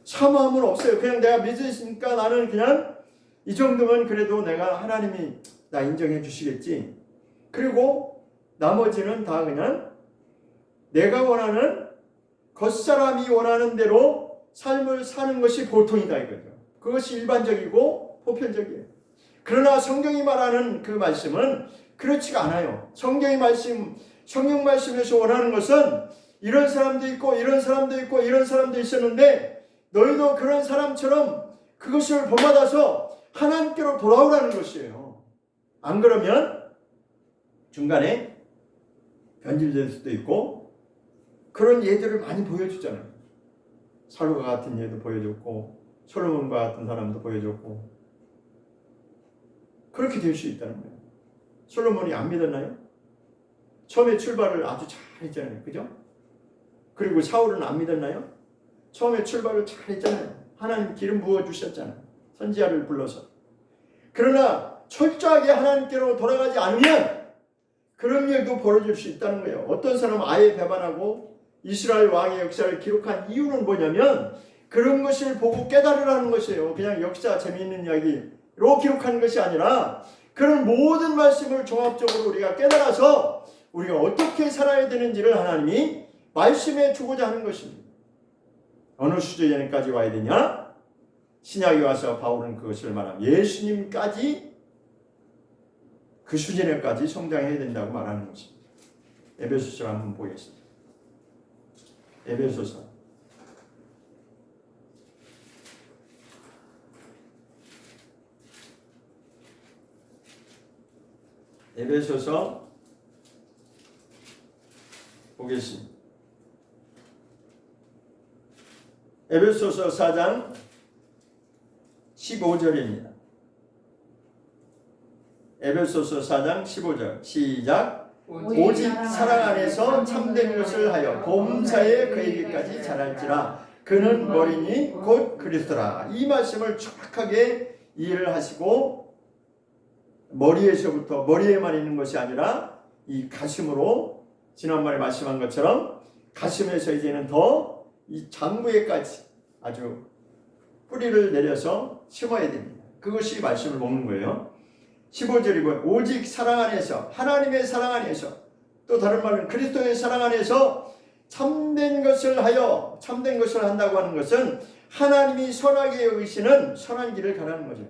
사모함은 없어요. 그냥 내가 믿으니까 나는 그냥 이 정도면 그래도 내가 하나님이 나 인정해 주시겠지. 그리고 나머지는 다 그냥 내가 원하는 겉사람이 원하는 대로 삶을 사는 것이 보통이다 이거죠. 그것이 일반적이고 보편적이에요. 그러나 성경이 말하는 그 말씀은 그렇지가 않아요. 성경 말씀에서 원하는 것은 이런 사람도 있고 이런 사람도 있고 이런 사람도 있었는데 너희도 그런 사람처럼 그것을 본받아서 하나님께로 돌아오라는 것이에요. 안 그러면 중간에 변질될 수도 있고 그런 예들을 많이 보여주잖아요. 사울과 같은 예도 보여줬고 솔로몬과 같은 사람도 보여줬고 그렇게 될 수 있다는 거예요. 솔로몬이 안 믿었나요? 처음에 출발을 아주 잘 했잖아요. 그죠? 그리고 사울은 안 믿었나요? 처음에 출발을 잘 했잖아요. 하나님 기름 부어주셨잖아요. 선지자를 불러서. 그러나 철저하게 하나님께로 돌아가지 않으면 그런 일도 벌어질 수 있다는 거예요. 어떤 사람은 아예 배반하고 이스라엘 왕의 역사를 기록한 이유는 뭐냐면 그런 것을 보고 깨달으라는 것이에요. 그냥 역사 재미있는 이야기로 기록하는 것이 아니라 그런 모든 말씀을 종합적으로 우리가 깨달아서 우리가 어떻게 살아야 되는지를 하나님이 말씀해 주고자 하는 것입니다. 어느 수준에까지 와야 되냐? 신약에 와서 바울은 그것을 말합니다. 예수님까지 그 수준에까지 성장해야 된다고 말하는 것입니다. 에베소서 한번 보겠습니다. 에베소서 보겠습니다. 에베소서 4장 15절입니다. 에베소서 4장 15절 시작. 오직 사랑 안에서 참된 것을 하여 범사에 그에게까지 자랄지라. 그는 머리니 곧 그리스도라. 이 말씀을 정확하게 이해를 하시고 머리에서부터 머리에만 있는 것이 아니라 이 가슴으로 지난번에 말씀한 것처럼 가슴에서 이제는 더 이 장부에까지 아주 뿌리를 내려서 심어야 됩니다. 그것이 말씀을 먹는 거예요. 15절이고 오직 사랑 안에서 하나님의 사랑 안에서 또 다른 말은 그리스도의 사랑 안에서 참된 것을 하여 참된 것을 한다고 하는 것은 하나님이 선하게 여기시는 선한 길을 가라는 거죠.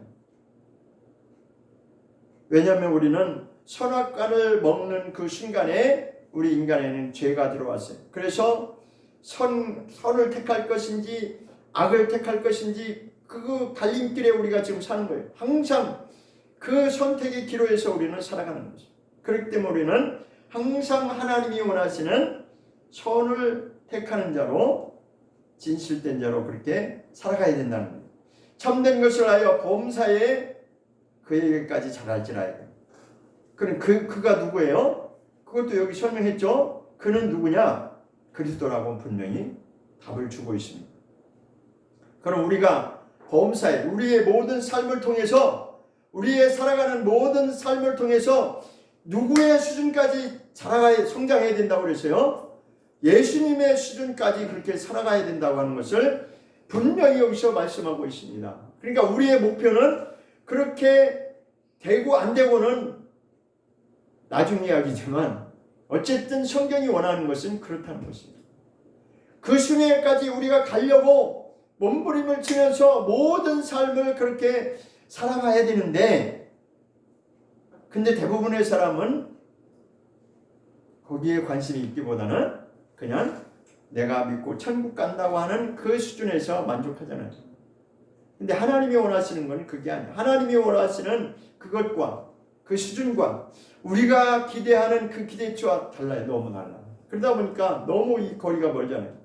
왜냐하면 우리는 선악과를 먹는 그 순간에 우리 인간에는 죄가 들어왔어요. 그래서 선을 택할 것인지 악을 택할 것인지 그 갈림길에 우리가 지금 사는 거예요. 항상 그 선택의 기로에서 우리는 살아가는 거죠. 그렇기 때문에 우리는 항상 하나님이 원하시는 선을 택하는 자로 진실된 자로 그렇게 살아가야 된다는 거예요. 참된 것을 하여 범사에 그에게까지 자랄지라. 그럼 그가 누구예요? 그것도 여기 설명했죠. 그는 누구냐? 그리스도라고 분명히 답을 주고 있습니다. 그럼 우리가 범사에 우리의 모든 삶을 통해서 우리의 살아가는 모든 삶을 통해서 누구의 수준까지 살아가야 성장해야 된다고 그랬어요? 예수님의 수준까지 그렇게 살아가야 된다고 하는 것을 분명히 여기서 말씀하고 있습니다. 그러니까 우리의 목표는 그렇게 되고 안 되고는 나중 이야기지만 어쨌든 성경이 원하는 것은 그렇다는 것입니다. 그 순회까지 우리가 가려고 몸부림을 치면서 모든 삶을 그렇게 살아가야 되는데 근데 대부분의 사람은 거기에 관심이 있기보다는 그냥 내가 믿고 천국 간다고 하는 그 수준에서 만족하잖아요. 근데 하나님이 원하시는 건 그게 아니야. 하나님이 원하시는 그것과 그 수준과 우리가 기대하는 그 기대치와 달라요. 너무 달라. 그러다 보니까 너무 이 거리가 멀잖아요.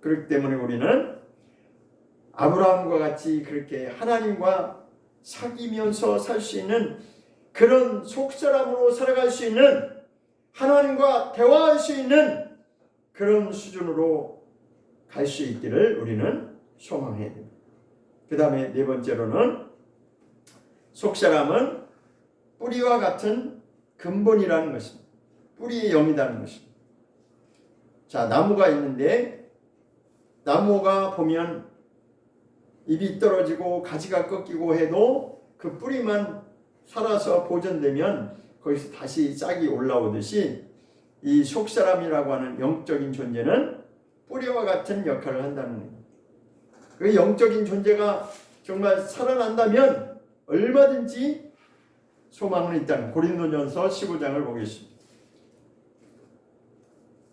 그렇기 때문에 우리는 아브라함과 같이 그렇게 하나님과 사귀면서 살 수 있는 그런 속사람으로 살아갈 수 있는, 하나님과 대화할 수 있는 그런 수준으로 갈 수 있기를 우리는 소망해야 됩니다. 그 다음에 네 번째로는 속사람은 뿌리와 같은 근본이라는 것입니다. 뿌리의 영이라는 것입니다. 자, 나무가 있는데 나무가 보면 잎이 떨어지고 가지가 꺾이고 해도 그 뿌리만 살아서 보존되면 거기서 다시 싹이 올라오듯이 이 속사람이라고 하는 영적인 존재는 뿌리와 같은 역할을 한다는 거예요. 그 영적인 존재가 정말 살아난다면 얼마든지 소망은 있다는, 고린도전서 15장을 보겠습니다.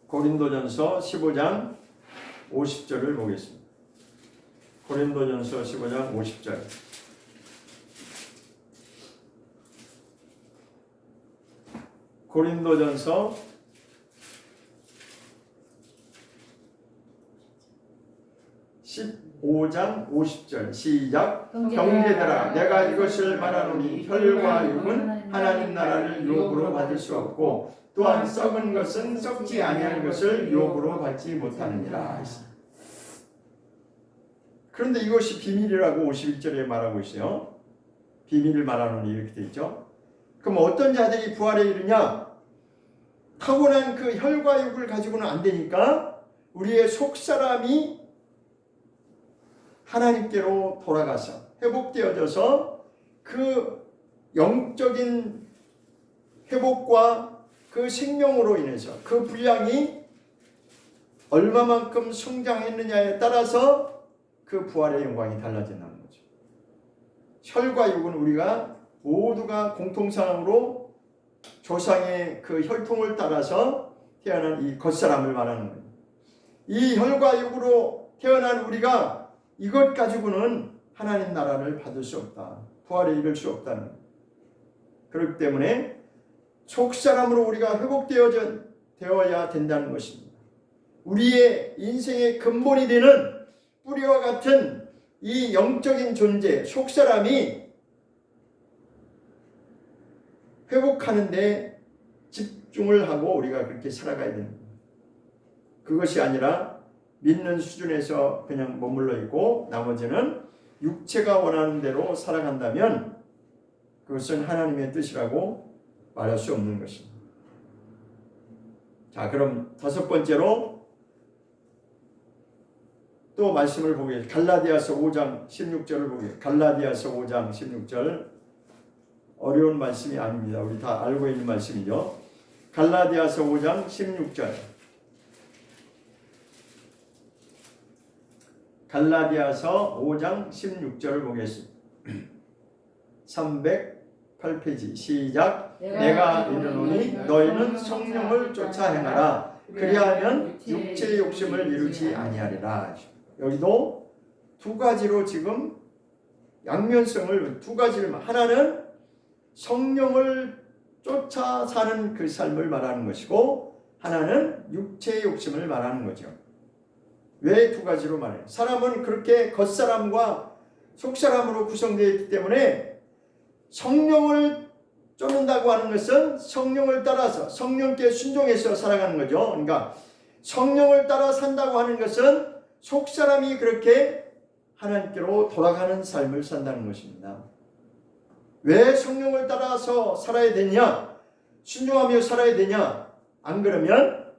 고린도전서 15장 50절을 보겠습니다. 고린도전서 15장 50절. 고린도전서 15장 50절 시작. 형제들아 내가 이것을 말하노니 혈과 육은 하나님 나라를 유업으로 받을 수 없고 또한 썩은 것은 썩지 아니할 것을 유업으로 받지 못하느니라. 그런데 이것이 비밀이라고 51절에 말하고 있어요. 비밀을 말하노니 이렇게 되어 있죠. 그럼 어떤 자들이 부활에 이르냐? 타고난 그 혈과 육을 가지고는 안 되니까 우리의 속사람이 하나님께로 돌아가서 회복되어져서 그 영적인 회복과 그 생명으로 인해서 그 분량이 얼마만큼 성장했느냐에 따라서 그 부활의 영광이 달라진다는 거죠. 혈과 육은 우리가 모두가 공통상으로 조상의 그 혈통을 따라서 태어난 이 겉사람을 말하는 거예요. 이 혈과 육으로 태어난 우리가 이것 가지고는 하나님 나라를 받을 수 없다. 부활에 이를 수 없다는 거예요. 그렇기 때문에 속사람으로 우리가 회복되어야 된다는 것입니다. 우리의 인생의 근본이 되는 뿌리와 같은 이 영적인 존재, 속사람이 회복하는 데 집중을 하고 우리가 그렇게 살아가야 됩니다. 그것이 아니라 믿는 수준에서 그냥 머물러 있고 나머지는 육체가 원하는 대로 살아간다면 그것은 하나님의 뜻이라고 말할 수 없는 것입니다. 자, 그럼 다섯 번째로 또 말씀을 보겠습니다. 갈라디아서 5장 16절을 보겠습니다. 갈라디아서 5장 16절. 어려운 말씀이 아닙니다. 우리 다 알고 있는 말씀이죠. 갈라디아서 5장 16절. 갈라디아서 5장 16절을 보겠습니다. 308페이지 시작. 내가 이르노니 너희는 성령을 쫓아 행하라. 그리하면 육체의 욕심을 이루지 아니하리라. 여기도 두 가지로 지금 양면성을 두 가지를, 하나는 성령을 쫓아 사는 그 삶을 말하는 것이고 하나는 육체의 욕심을 말하는 거죠. 왜 두 가지로 말해요? 사람은 그렇게 겉사람과 속사람으로 구성되어 있기 때문에 성령을 쫓는다고 하는 것은 성령을 따라서 성령께 순종해서 살아가는 거죠. 그러니까 성령을 따라 산다고 하는 것은 속사람이 그렇게 하나님께로 돌아가는 삶을 산다는 것입니다. 왜 성령을 따라서 살아야 되냐? 순종하며 살아야 되냐? 안 그러면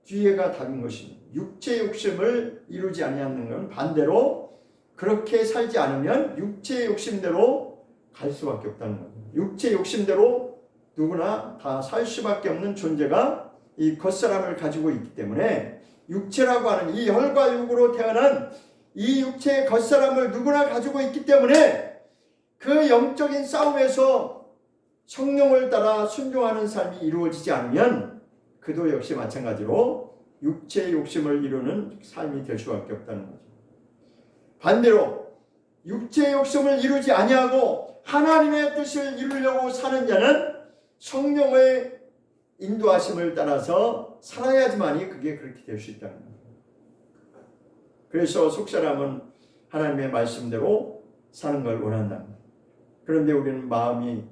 뒤에가 답인 것입니다. 육체의 욕심을 이루지 아니하는 건 반대로 그렇게 살지 않으면 육체의 욕심대로 갈 수밖에 없다는 거예요. 육체의 욕심대로 누구나 다 살 수밖에 없는 존재가 이 겉사람을 가지고 있기 때문에 육체라고 하는 이 혈과 육으로 태어난 이 육체의 겉사람을 누구나 가지고 있기 때문에 그 영적인 싸움에서 성령을 따라 순종하는 삶이 이루어지지 않으면 그도 역시 마찬가지로 육체의 욕심을 이루는 삶이 될 수밖에 없다는 거죠. 반대로 육체의 욕심을 이루지 아니하고 하나님의 뜻을 이루려고 사는 자는 성령의 인도하심을 따라서 살아야지만이 그게 그렇게 될 수 있다는 거예요. 그래서 속사람은 하나님의 말씀대로 사는 걸 원한다. 그런데 우리는 마음이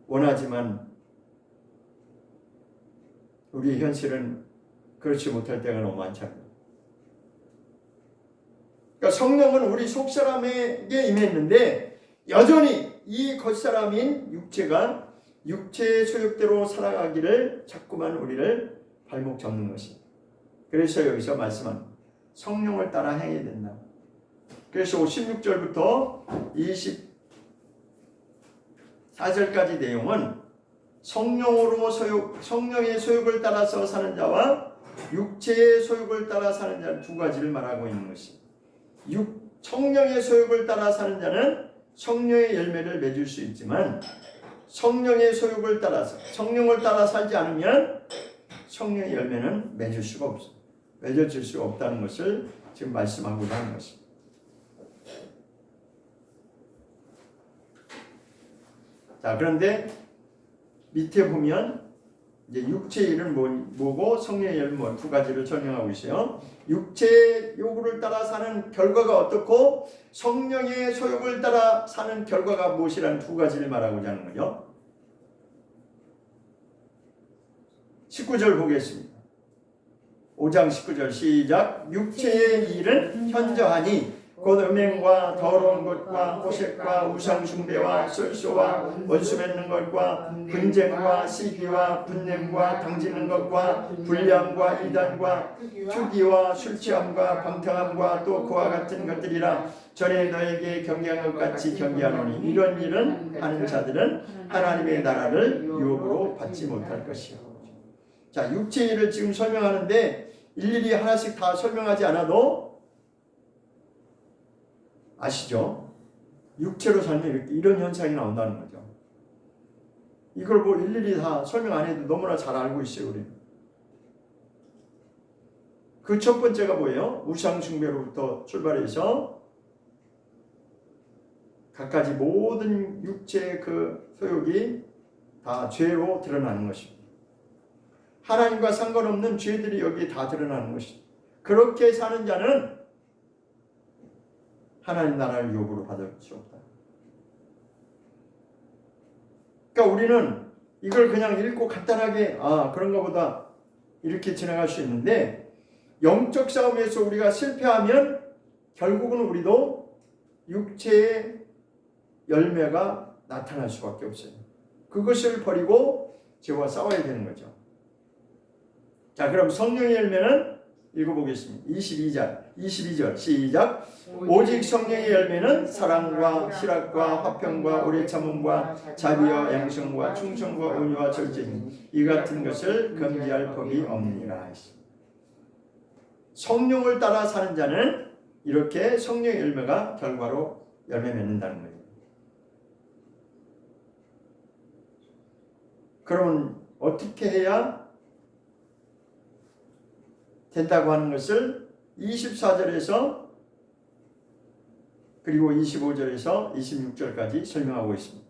원하지만 우리의 현실은 그렇지 못할 때가 너무 많잖아요. 그러니까 성령은 우리 속사람에게 임했는데 여전히 이 겉사람인 육체가 육체의 소욕대로 살아가기를 자꾸만 우리를 발목 잡는 것입니다. 그래서 여기서 말씀합니다. 성령을 따라 행해야 된다. 그래서 16절부터 24절까지 내용은 성령의 소욕을 따라서 사는 자와 육체의 소욕을 따라 사는 자는 두 가지를 말하고 있는 것입니다. 성령의 소욕을 따라 사는 자는 성령의 열매를 맺을 수 있지만 성령의 소욕을 따라서 성령을 따라 살지 않으면 성령의 열매는 맺을 수가 없어요. 맺어질 수가 없다는 것을 지금 말씀하고자 하는 것입니다. 자, 그런데 밑에 보면 이제 육체의 일은 뭐고 성령의 일은 두 가지를 설명하고 있어요. 육체의 요구를 따라 사는 결과가 어떻고 성령의 소욕을 따라 사는 결과가 무엇이라는 두 가지를 말하고자 하는 거죠. 19절 보겠습니다. 5장 19절 시작. 육체의 일은 현저하니 곧 음행과 더러운 것과 호색과 우상숭배와 술수와 원수 맺는 것과 분쟁과 시기와 분냄과 당지는 것과 불량과 이단과 투기와 술취함과 방탕함과 또 그와 같은 것들이라. 전에 너에게 경계한 것 같이 경계하노니 이런 일은 하는 자들은 하나님의 나라를 유업으로 받지 못할 것이요. 자, 육체의 일을 지금 설명하는데 일일이 하나씩 다 설명하지 않아도 아시죠? 육체로 살면 이런 현상이 나온다는 거죠. 이걸 뭐 일일이 다 설명 안 해도 너무나 잘 알고 있어요, 우리는. 그 첫 번째가 뭐예요? 우상숭배로부터 출발해서 갖가지 모든 육체의 그 소욕이 다 죄로 드러나는 것입니다. 하나님과 상관없는 죄들이 여기에 다 드러나는 것입니다. 그렇게 사는 자는 하나님 나라를 유업으로 받을 수 없다. 그러니까 우리는 이걸 그냥 읽고 간단하게 그런가 보다 이렇게 지나갈 수 있는데 영적 싸움에서 우리가 실패하면 결국은 우리도 육체의 열매가 나타날 수밖에 없어요. 그것을 버리고 죄와 싸워야 되는 거죠. 자, 그럼 성령의 열매는 읽어보겠습니다. 22절 시작. 오직 성령의 열매는 사랑과 실학과 화평과 오래 참음과 자비와 양성과 충성과 온유와 절제니 이 같은 것을 금지할 법이 없느니라. 성령을 따라 사는 자는 이렇게 성령의 열매가 결과로 열매 맺는다는 거예요. 그러면 어떻게 해야 된다고 하는 것을 24절에서 그리고 25절에서 26절까지 설명하고 있습니다.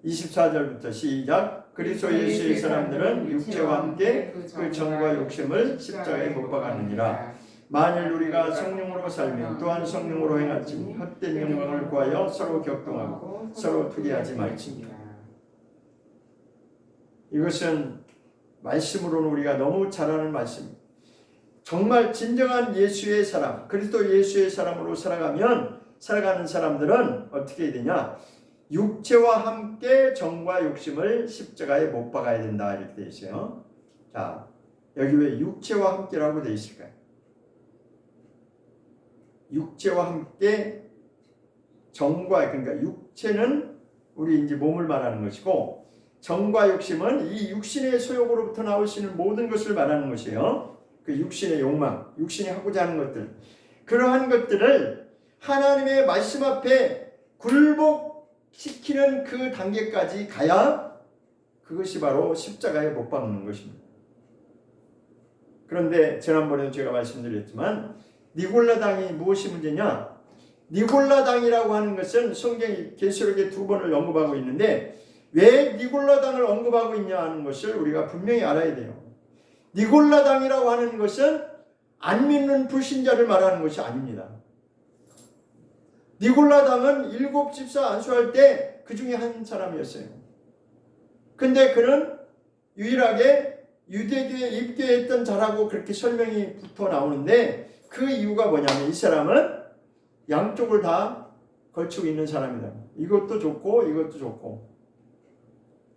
24절부터 시작. 그리스도 예수의 사람들은 육체와 함께 그 정과 욕심을 십자가에 못 박았느니라. 만일 우리가 성령으로 살면 또한 성령으로 행할지 헛된 영광을 구하여 서로 격동하고 서로 투기하지 말지니라. 이것은 말씀으로는 우리가 너무 잘 아는 말씀입니다. 정말 진정한 예수의 사람, 그리스도 예수의 사람으로 살아가는 사람들은 어떻게 해야 되냐? 육체와 함께 정과 욕심을 십자가에 못 박아야 된다 이렇게 되어 있어요. 자, 여기 왜 육체와 함께라고 되어 있을까요? 육체와 함께 정과, 그러니까 육체는 우리 이제 몸을 말하는 것이고 정과 욕심은 이 육신의 소욕으로부터 나오시는 모든 것을 말하는 것이에요. 그 육신의 욕망, 육신이 하고자 하는 것들, 그러한 것들을 하나님의 말씀 앞에 굴복시키는 그 단계까지 가야 그것이 바로 십자가에 못 박는 것입니다. 그런데 지난번에도 제가 말씀드렸지만 니골라당이 무엇이 문제냐? 니골라당이라고 하는 것은 성경이 계시록에 2번을 언급하고 있는데 왜 니골라당을 언급하고 있냐 하는 것을 우리가 분명히 알아야 돼요. 니골라당이라고 하는 것은 안 믿는 불신자를 말하는 것이 아닙니다. 니골라당은 7 집사 안수할 때 그 중에 한 사람이었어요. 근데 그는 유일하게 유대교에 입교했던 자라고 그렇게 설명이 붙어 나오는데 그 이유가 뭐냐면 이 사람은 양쪽을 다 걸치고 있는 사람이다. 이것도 좋고 이것도 좋고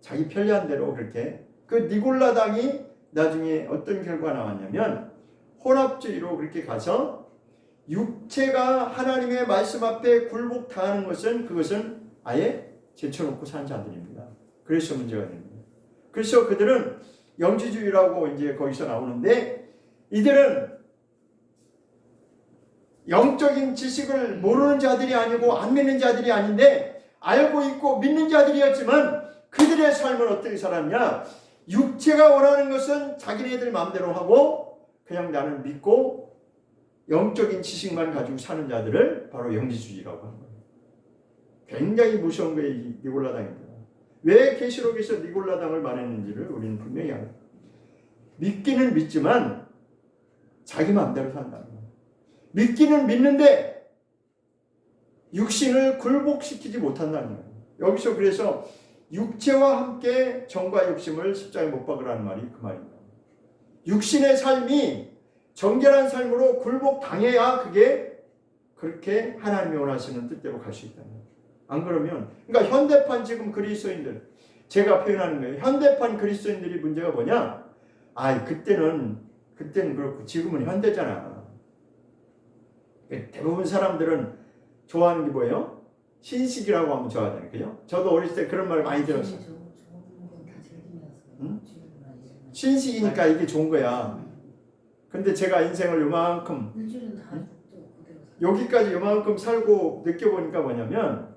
자기 편리한 대로 그렇게. 그 니골라당이 나중에 어떤 결과가 나왔냐면 혼합주의로 그렇게 가서 육체가 하나님의 말씀 앞에 굴복당하는 것은 그것은 아예 제쳐놓고 산 자들입니다. 그래서 문제가 됩니다. 그래서 그들은 영지주의라고 이제 거기서 나오는데 이들은 영적인 지식을 모르는 자들이 아니고 안 믿는 자들이 아닌데 알고 있고 믿는 자들이었지만 그들의 삶을 어떻게 살았냐? 육체가 원하는 것은 자기네들 마음대로 하고 그냥 나는 믿고 영적인 지식만 가지고 사는 자들을 바로 영지주의라고 하는 거예요. 굉장히 무서운 거예요. 이 니골라당입니다. 왜 계시록에서 니골라당을 말했는지를 우리는 분명히 알아요. 믿기는 믿지만 자기 마음대로 산다는 거예요. 믿기는 믿는데 육신을 굴복시키지 못한다는 거예요. 여기서 그래서 육체와 함께 정과 욕심을 십자가에 못 박으라는 말이 그 말입니다. 육신의 삶이 정결한 삶으로 굴복당해야 그게 그렇게 하나님이 원하시는 뜻대로 갈 수 있다는 거예요. 안 그러면 그러니까 현대판 지금 그리스도인들 제가 표현하는 거예요. 현대판 그리스도인들이 문제가 뭐냐? 그때는 그렇고 지금은 현대잖아. 대부분 사람들은 좋아하는 게 뭐예요? 신식이라고 하면 좋아하잖아요. 그죠? 저도 어렸을 때 그런 말 많이 들었어요. 응? 신식이니까 이게 좋은 거야. 근데 제가 인생을 요만큼 여기까지 요만큼 살고 느껴보니까 뭐냐면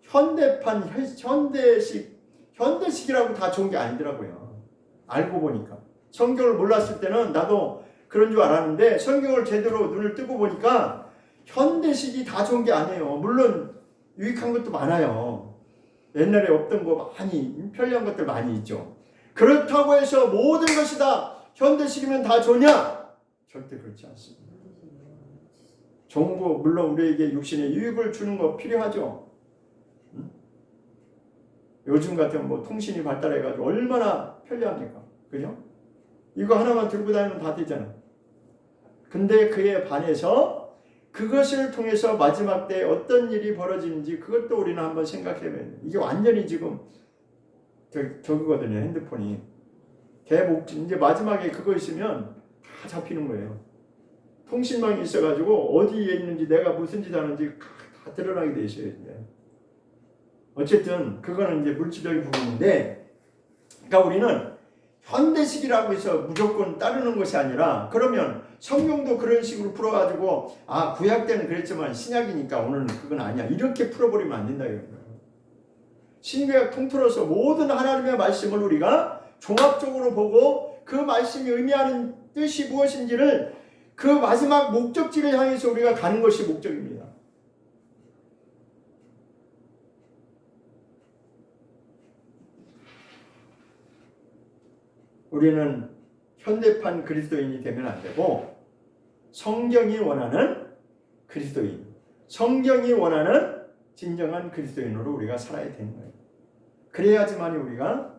현대판 현대식이라고 다 좋은 게 아니더라고요. 알고 보니까 성경을 몰랐을 때는 나도 그런 줄 알았는데 성경을 제대로 눈을 뜨고 보니까 현대식이 다 좋은 게 아니에요. 물론 유익한 것도 많아요. 옛날에 없던 거 많이 편리한 것들 많이 있죠. 그렇다고 해서 모든 것이 다 현대식이면 다 좋냐? 절대 그렇지 않습니다. 좋은 거 물론 우리에게 육신에 유익을 주는 거 필요하죠. 응? 요즘 같은 뭐 통신이 발달해가지고 얼마나 편리합니까? 그죠? 이거 하나만 들고 다니면 다 되잖아. 근데 그에 반해서 그것을 통해서 마지막 때 어떤 일이 벌어지는지 그것도 우리는 한번 생각해봐야 돼요. 이게 완전히 지금 저거거든요. 핸드폰이. 이제 마지막에 그거 있으면 다 잡히는 거예요. 통신망이 있어가지고 어디에 있는지 내가 무슨 짓 하는지 다 드러나게 돼 있어요. 이제. 어쨌든 그거는 이제 물질적인 부분인데, 그러니까 우리는 현대식이라고 해서 무조건 따르는 것이 아니라, 그러면 성경도 그런 식으로 풀어가지고 구약 때는 그랬지만 신약이니까 오늘은 그건 아니야 이렇게 풀어버리면 안 된다 이거예요. 신구약 통틀어서 모든 하나님의 말씀을 우리가 종합적으로 보고 그 말씀이 의미하는 뜻이 무엇인지를 그 마지막 목적지를 향해서 우리가 가는 것이 목적입니다. 우리는 현대판 그리스도인이 되면 안 되고 성경이 원하는 그리스도인, 성경이 원하는 진정한 그리스도인으로 우리가 살아야 되는 거예요. 그래야지만 우리가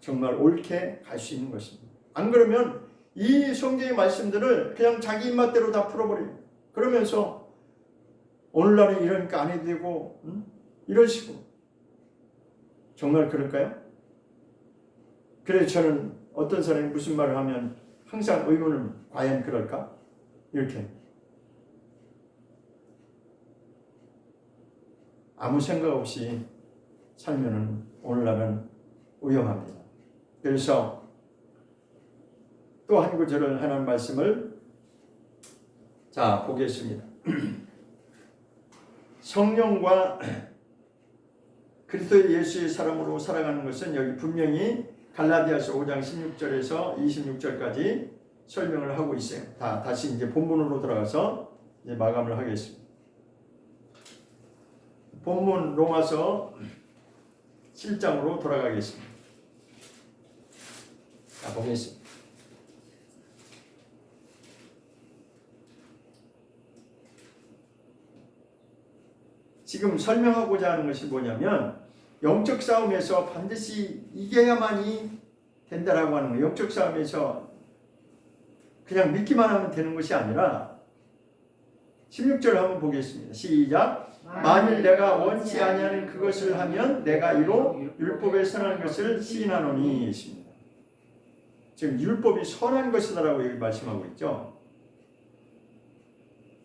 정말 옳게 갈 수 있는 것입니다. 안 그러면 이 성경의 말씀들을 그냥 자기 입맛대로 다 풀어버려요. 그러면서 오늘날은 이러니까 안 해도 되고 이런 식으로. 정말 그럴까요? 그래서 저는 어떤 사람이 무슨 말을 하면 항상 의문을 과연 그럴까? 이렇게 아무 생각 없이 살면은 오늘날은 위험합니다. 그래서 또 한 구절을 하는 말씀을 자 보겠습니다. 성령과 그리스도 예수의 사람으로 살아가는 것은 여기 분명히 갈라디아서 5장 16절에서 26절까지 설명을 하고 있어요. 다시 이제 본문으로 들어가서 이제 마감을 하겠습니다. 본문 로마서 7장으로 돌아가겠습니다. 자, 보겠습니다. 지금 설명하고자 하는 것이 뭐냐면 영적 싸움에서 반드시 이겨야만이 된다라고 하는 거예요. 영적 싸움에서 그냥 믿기만 하면 되는 것이 아니라 16절 한번 보겠습니다. 시작. 만일 내가 원치 아니하는 그것을 하면 내가 이로 율법에 선한 것을 시인하노니 있습니다. 지금 율법이 선한 것이다라고 여기 말씀하고 있죠.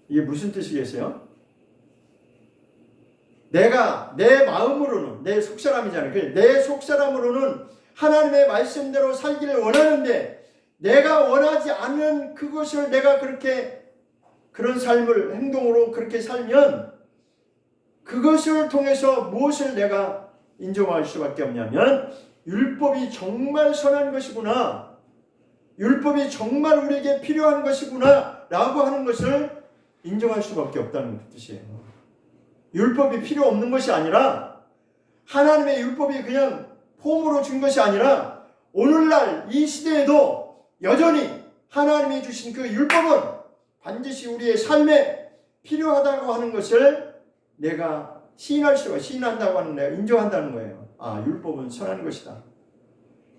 이게 무슨 뜻이겠어요? 내가 내 마음으로는 내 속사람이잖아요. 내 속사람으로는 하나님의 말씀대로 살기를 원하는데 내가 원하지 않는 그것을 내가 그렇게 그런 삶을 행동으로 그렇게 살면 그것을 통해서 무엇을 내가 인정할 수밖에 없냐면 율법이 정말 선한 것이구나, 율법이 정말 우리에게 필요한 것이구나 라고 하는 것을 인정할 수밖에 없다는 뜻이에요. 율법이 필요 없는 것이 아니라 하나님의 율법이 그냥 폼으로 준 것이 아니라 오늘날 이 시대에도 여전히 하나님이 주신 그 율법은 반드시 우리의 삶에 필요하다고 하는 것을 내가 시인한다고 하는 내가 인정한다는 거예요. 아, 율법은 선한 것이다.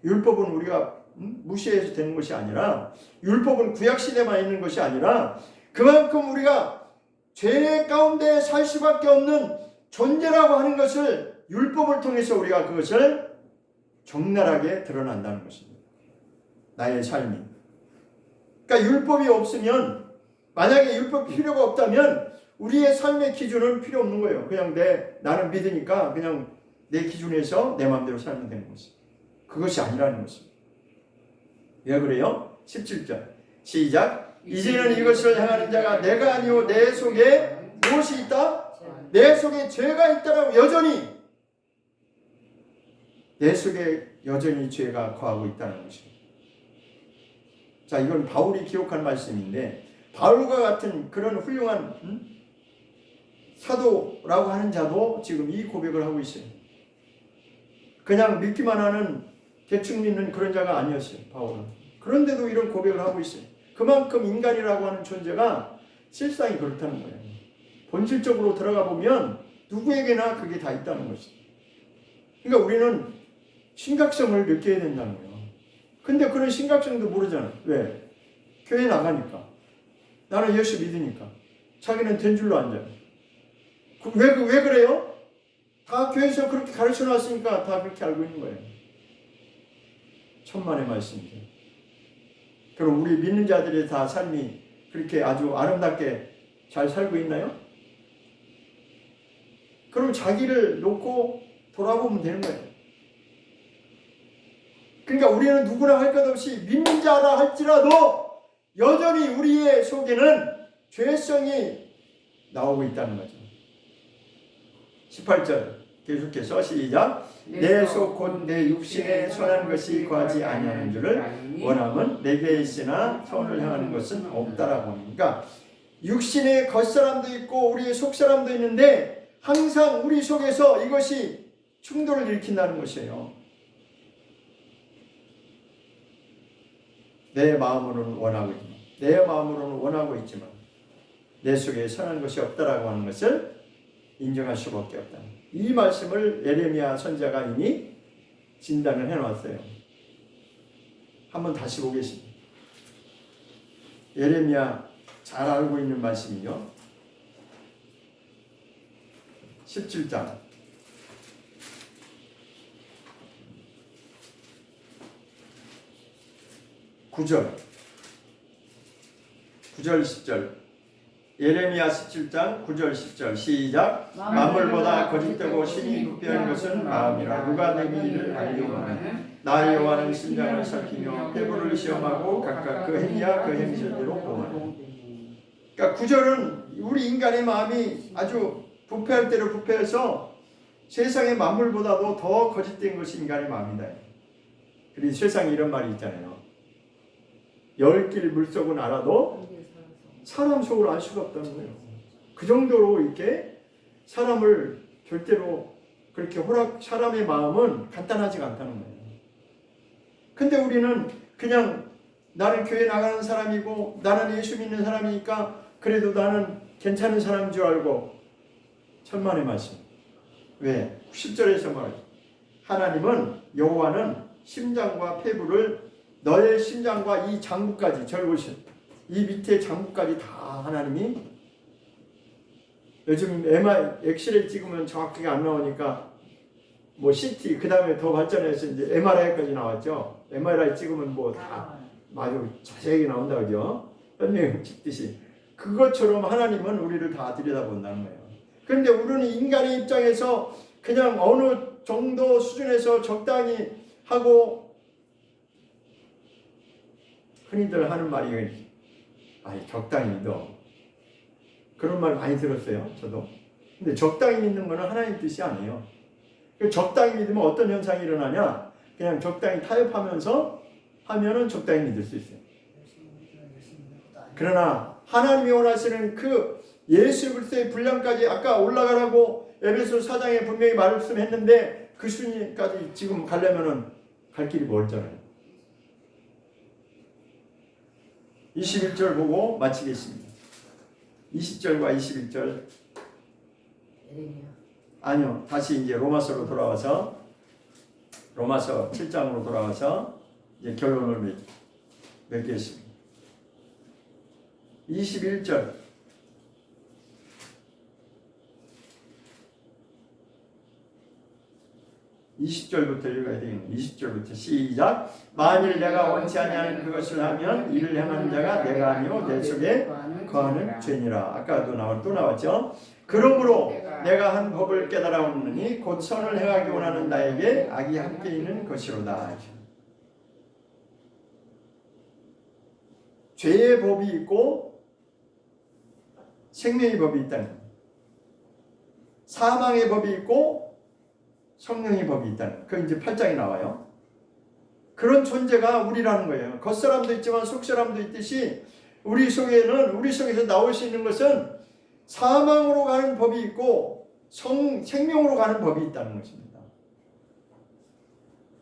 율법은 우리가 무시해서 되는 것이 아니라 율법은 구약시대만 있는 것이 아니라 그만큼 우리가 죄 가운데 살 수밖에 없는 존재라고 하는 것을 율법을 통해서 우리가 그것을 적나라하게 드러난다는 것입니다. 나의 삶이. 그러니까 율법이 없으면, 만약에 율법이 필요가 없다면 우리의 삶의 기준은 필요 없는 거예요. 그냥 나는 믿으니까 그냥 내 기준에서 내 마음대로 살면 되는 것입니다. 그것이 아니라는 것입니다. 왜 그래요? 17절 시작. 이제는 이것을 행하는 자가 내가 아니오 내 속에 무엇이 있다? 내 속에 죄가 있다라고 여전히 내 속에 여전히 죄가 거하고 있다는 것입니다. 자, 이건 바울이 기록한 말씀인데 바울과 같은 그런 훌륭한 사도라고 하는 자도 지금 이 고백을 하고 있어요. 그냥 믿기만 하는 대충 믿는 그런 자가 아니었어요. 바울은. 그런데도 이런 고백을 하고 있어요. 그만큼 인간이라고 하는 존재가 실상이 그렇다는 거예요. 본질적으로 들어가 보면 누구에게나 그게 다 있다는 것이죠. 그러니까 우리는 심각성을 느껴야 된다는 거예요. 근데 그런 심각성도 모르잖아요. 왜? 교회 나가니까. 나는 예수 믿으니까. 자기는 된 줄로 앉아요. 왜 그래요? 다 교회에서 그렇게 가르쳐 놨으니까 다 그렇게 알고 있는 거예요. 천만의 말씀이죠. 그럼 우리 믿는 자들의 다 삶이 그렇게 아주 아름답게 잘 살고 있나요? 그럼 자기를 놓고 돌아보면 되는 거예요. 그러니까 우리는 누구나 할 것 없이 믿는 자라 할지라도 여전히 우리의 속에는 죄성이 나오고 있다는 거죠. 18절 계속해서 시작. 내 속 곧 내 육신에 선한 것이 거하지 아니하는 줄을 원함은 내게 있으나 선을 향하는 것은 없다라고 하니까 육신의 겉사람도 있고 우리의 속사람도 있는데 항상 우리 속에서 이것이 충돌을 일으킨다는 것이에요. 내 마음으로는 원하고 있지만 내 속에 선한 것이 없다라고 하는 것을 인정할 수밖에 없다. 이 말씀을 예레미야 선지자가 이미 진단을 해놨어요. 한번 다시 보겠습니다. 예레미야 잘 알고 있는 말씀이요. 17장 9절 10절 예레미야 17장 9절 10절 시작. 만물보다 거짓되고 신이 부패한 것은 마음이라 누가 내게 이를 알려고 하는 나 여호와는 심장을 살피며 폐부를 시험하고 각각 그 행위와 그 행실대로 보하는. 그러니까 9절은 우리 인간의 마음이 아주 부패할 대로 부패해서 세상의 만물보다도 더 거짓된 것이 인간의 마음이다. 그리고 세상에 이런 말이 있잖아요. 열 길 물속은 알아도 사람 속을 알 수가 없다는 거예요. 그 정도로 이렇게 사람을 절대로 그렇게 사람의 마음은 간단하지가 않다는 거예요. 근데 우리는 그냥 나는 교회 나가는 사람이고 나는 예수 믿는 사람이니까 그래도 나는 괜찮은 사람인 줄 알고 천만의 말씀. 왜? 10절에서 말해요. 하나님은 여호와는 심장과 폐부를 너의 심장과 이 장부까지 절보신 이 밑에 장부까지 다 하나님이 요즘 엑스레이 찍으면 정확하게 안 나오니까 뭐 CT 그 다음에 더 발전해서 이제 MRI까지 나왔죠. MRI 찍으면 뭐 다 아주 자세하게 나온다 그죠? 현미경 찍듯이 그것처럼 하나님은 우리를 다 들여다본다는 거예요. 그런데 우리는 인간의 입장에서 그냥 어느 정도 수준에서 적당히 하고 흔히들 하는 말이 적당히 믿어. 그런 말 많이 들었어요. 저도. 근데 적당히 믿는 거는 하나님 뜻이 아니에요. 적당히 믿으면 어떤 현상이 일어나냐? 그냥 적당히 타협하면서 하면은 적당히 믿을 수 있어요. 그러나 하나님이 원하시는 그 예수 그리스도의 분량까지 아까 올라가라고 에베소 4장에 분명히 말씀했는데 그 순위까지 지금 가려면은 갈 길이 멀잖아요. 21절 보고 마치겠습니다. 20절과 21절. 아니요. 다시 이제 로마서로 돌아와서 로마서 7장으로 돌아와서 이제 결론을 맺겠습니다. 21절. 20절부터 읽어야 되겠네요. 20절부터 시작. 만일 내가 원치 아니하는 그것을 하면 이를 행하는 자가 내가 아니요 내 속에 거하는 죄니라. 아까도 또 나왔죠. 그러므로 내가 한 법을 깨달아오느니 곧 선을 행하기 원하는 나에게 악이 함께 있는 것이로다. 죄의 법이 있고 생명의 법이 있다는 거예요. 사망의 법이 있고 성령의 법이 있다는 그 이제 8장이 나와요. 그런 존재가 우리라는 거예요. 겉사람도 있지만 속사람도 있듯이 우리 속에서 나올 수 있는 것은 사망으로 가는 법이 있고 생명으로 가는 법이 있다는 것입니다.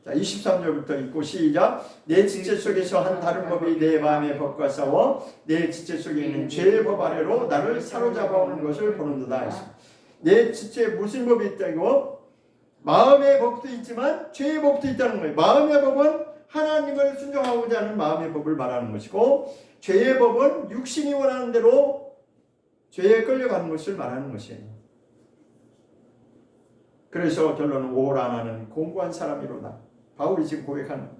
자, 23절부터 읽고 시작. 내 지체 속에서 한 다른 법이 내 마음의 법과 싸워 내 지체 속에 있는 죄의 법 아래로 나를 사로잡아오는 것을 보는도다. 내 지체에 무슨 법이 있다고? 마음의 법도 있지만 죄의 법도 있다는 거예요. 마음의 법은 하나님을 순종하고자 하는 마음의 법을 말하는 것이고 죄의 법은 육신이 원하는 대로 죄에 끌려가는 것을 말하는 것이에요. 그래서 결론은 오라 나는 공고한 사람이로다. 바울이 지금 고백하는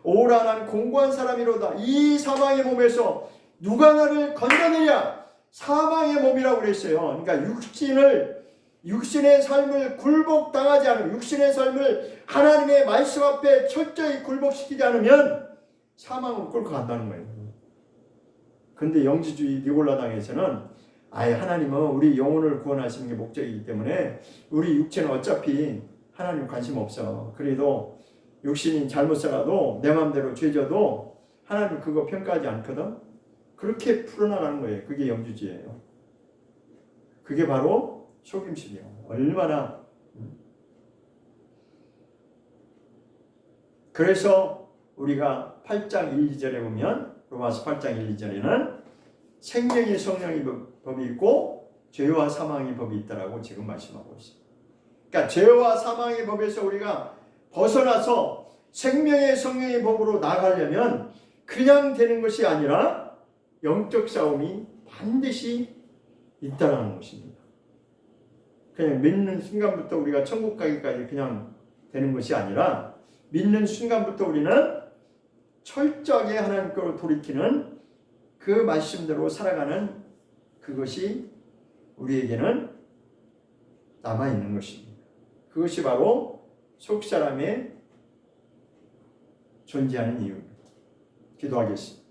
오라 나는 공고한 사람이로다. 이 사망의 몸에서 누가 나를 건져내랴. 사망의 몸이라고 그랬어요. 그러니까 육신의 삶을 굴복당하지 않으면 육신의 삶을 하나님의 말씀 앞에 철저히 굴복시키지 않으면 사망으로 끌고 간다는 거예요. 근데 영지주의 니골라당에서는 하나님은 우리 영혼을 구원하시는 게 목적이기 때문에 우리 육체는 어차피 하나님 관심 없어. 그래도 육신이 잘못 살아도 내 마음대로 죄져도 하나님 그거 평가하지 않거든. 그렇게 풀어나가는 거예요. 그게 영주주의예요. 그게 바로 속임수이에요. 얼마나. 그래서 우리가 8장 1, 2절에 보면 로마서 8장 1, 2절에는 생명의 성령의 법이 있고 죄와 사망의 법이 있다라고 지금 말씀하고 있어요. 그러니까 죄와 사망의 법에서 우리가 벗어나서 생명의 성령의 법으로 나가려면 그냥 되는 것이 아니라 영적 싸움이 반드시 있다라는 것입니다. 그냥 믿는 순간부터 우리가 천국 가기까지 그냥 되는 것이 아니라 믿는 순간부터 우리는 철저하게 하나님께로 돌이키는 그 말씀대로 살아가는 그것이 우리에게는 남아있는 것입니다. 그것이 바로 속사람의 존재하는 이유입니다. 기도하겠습니다.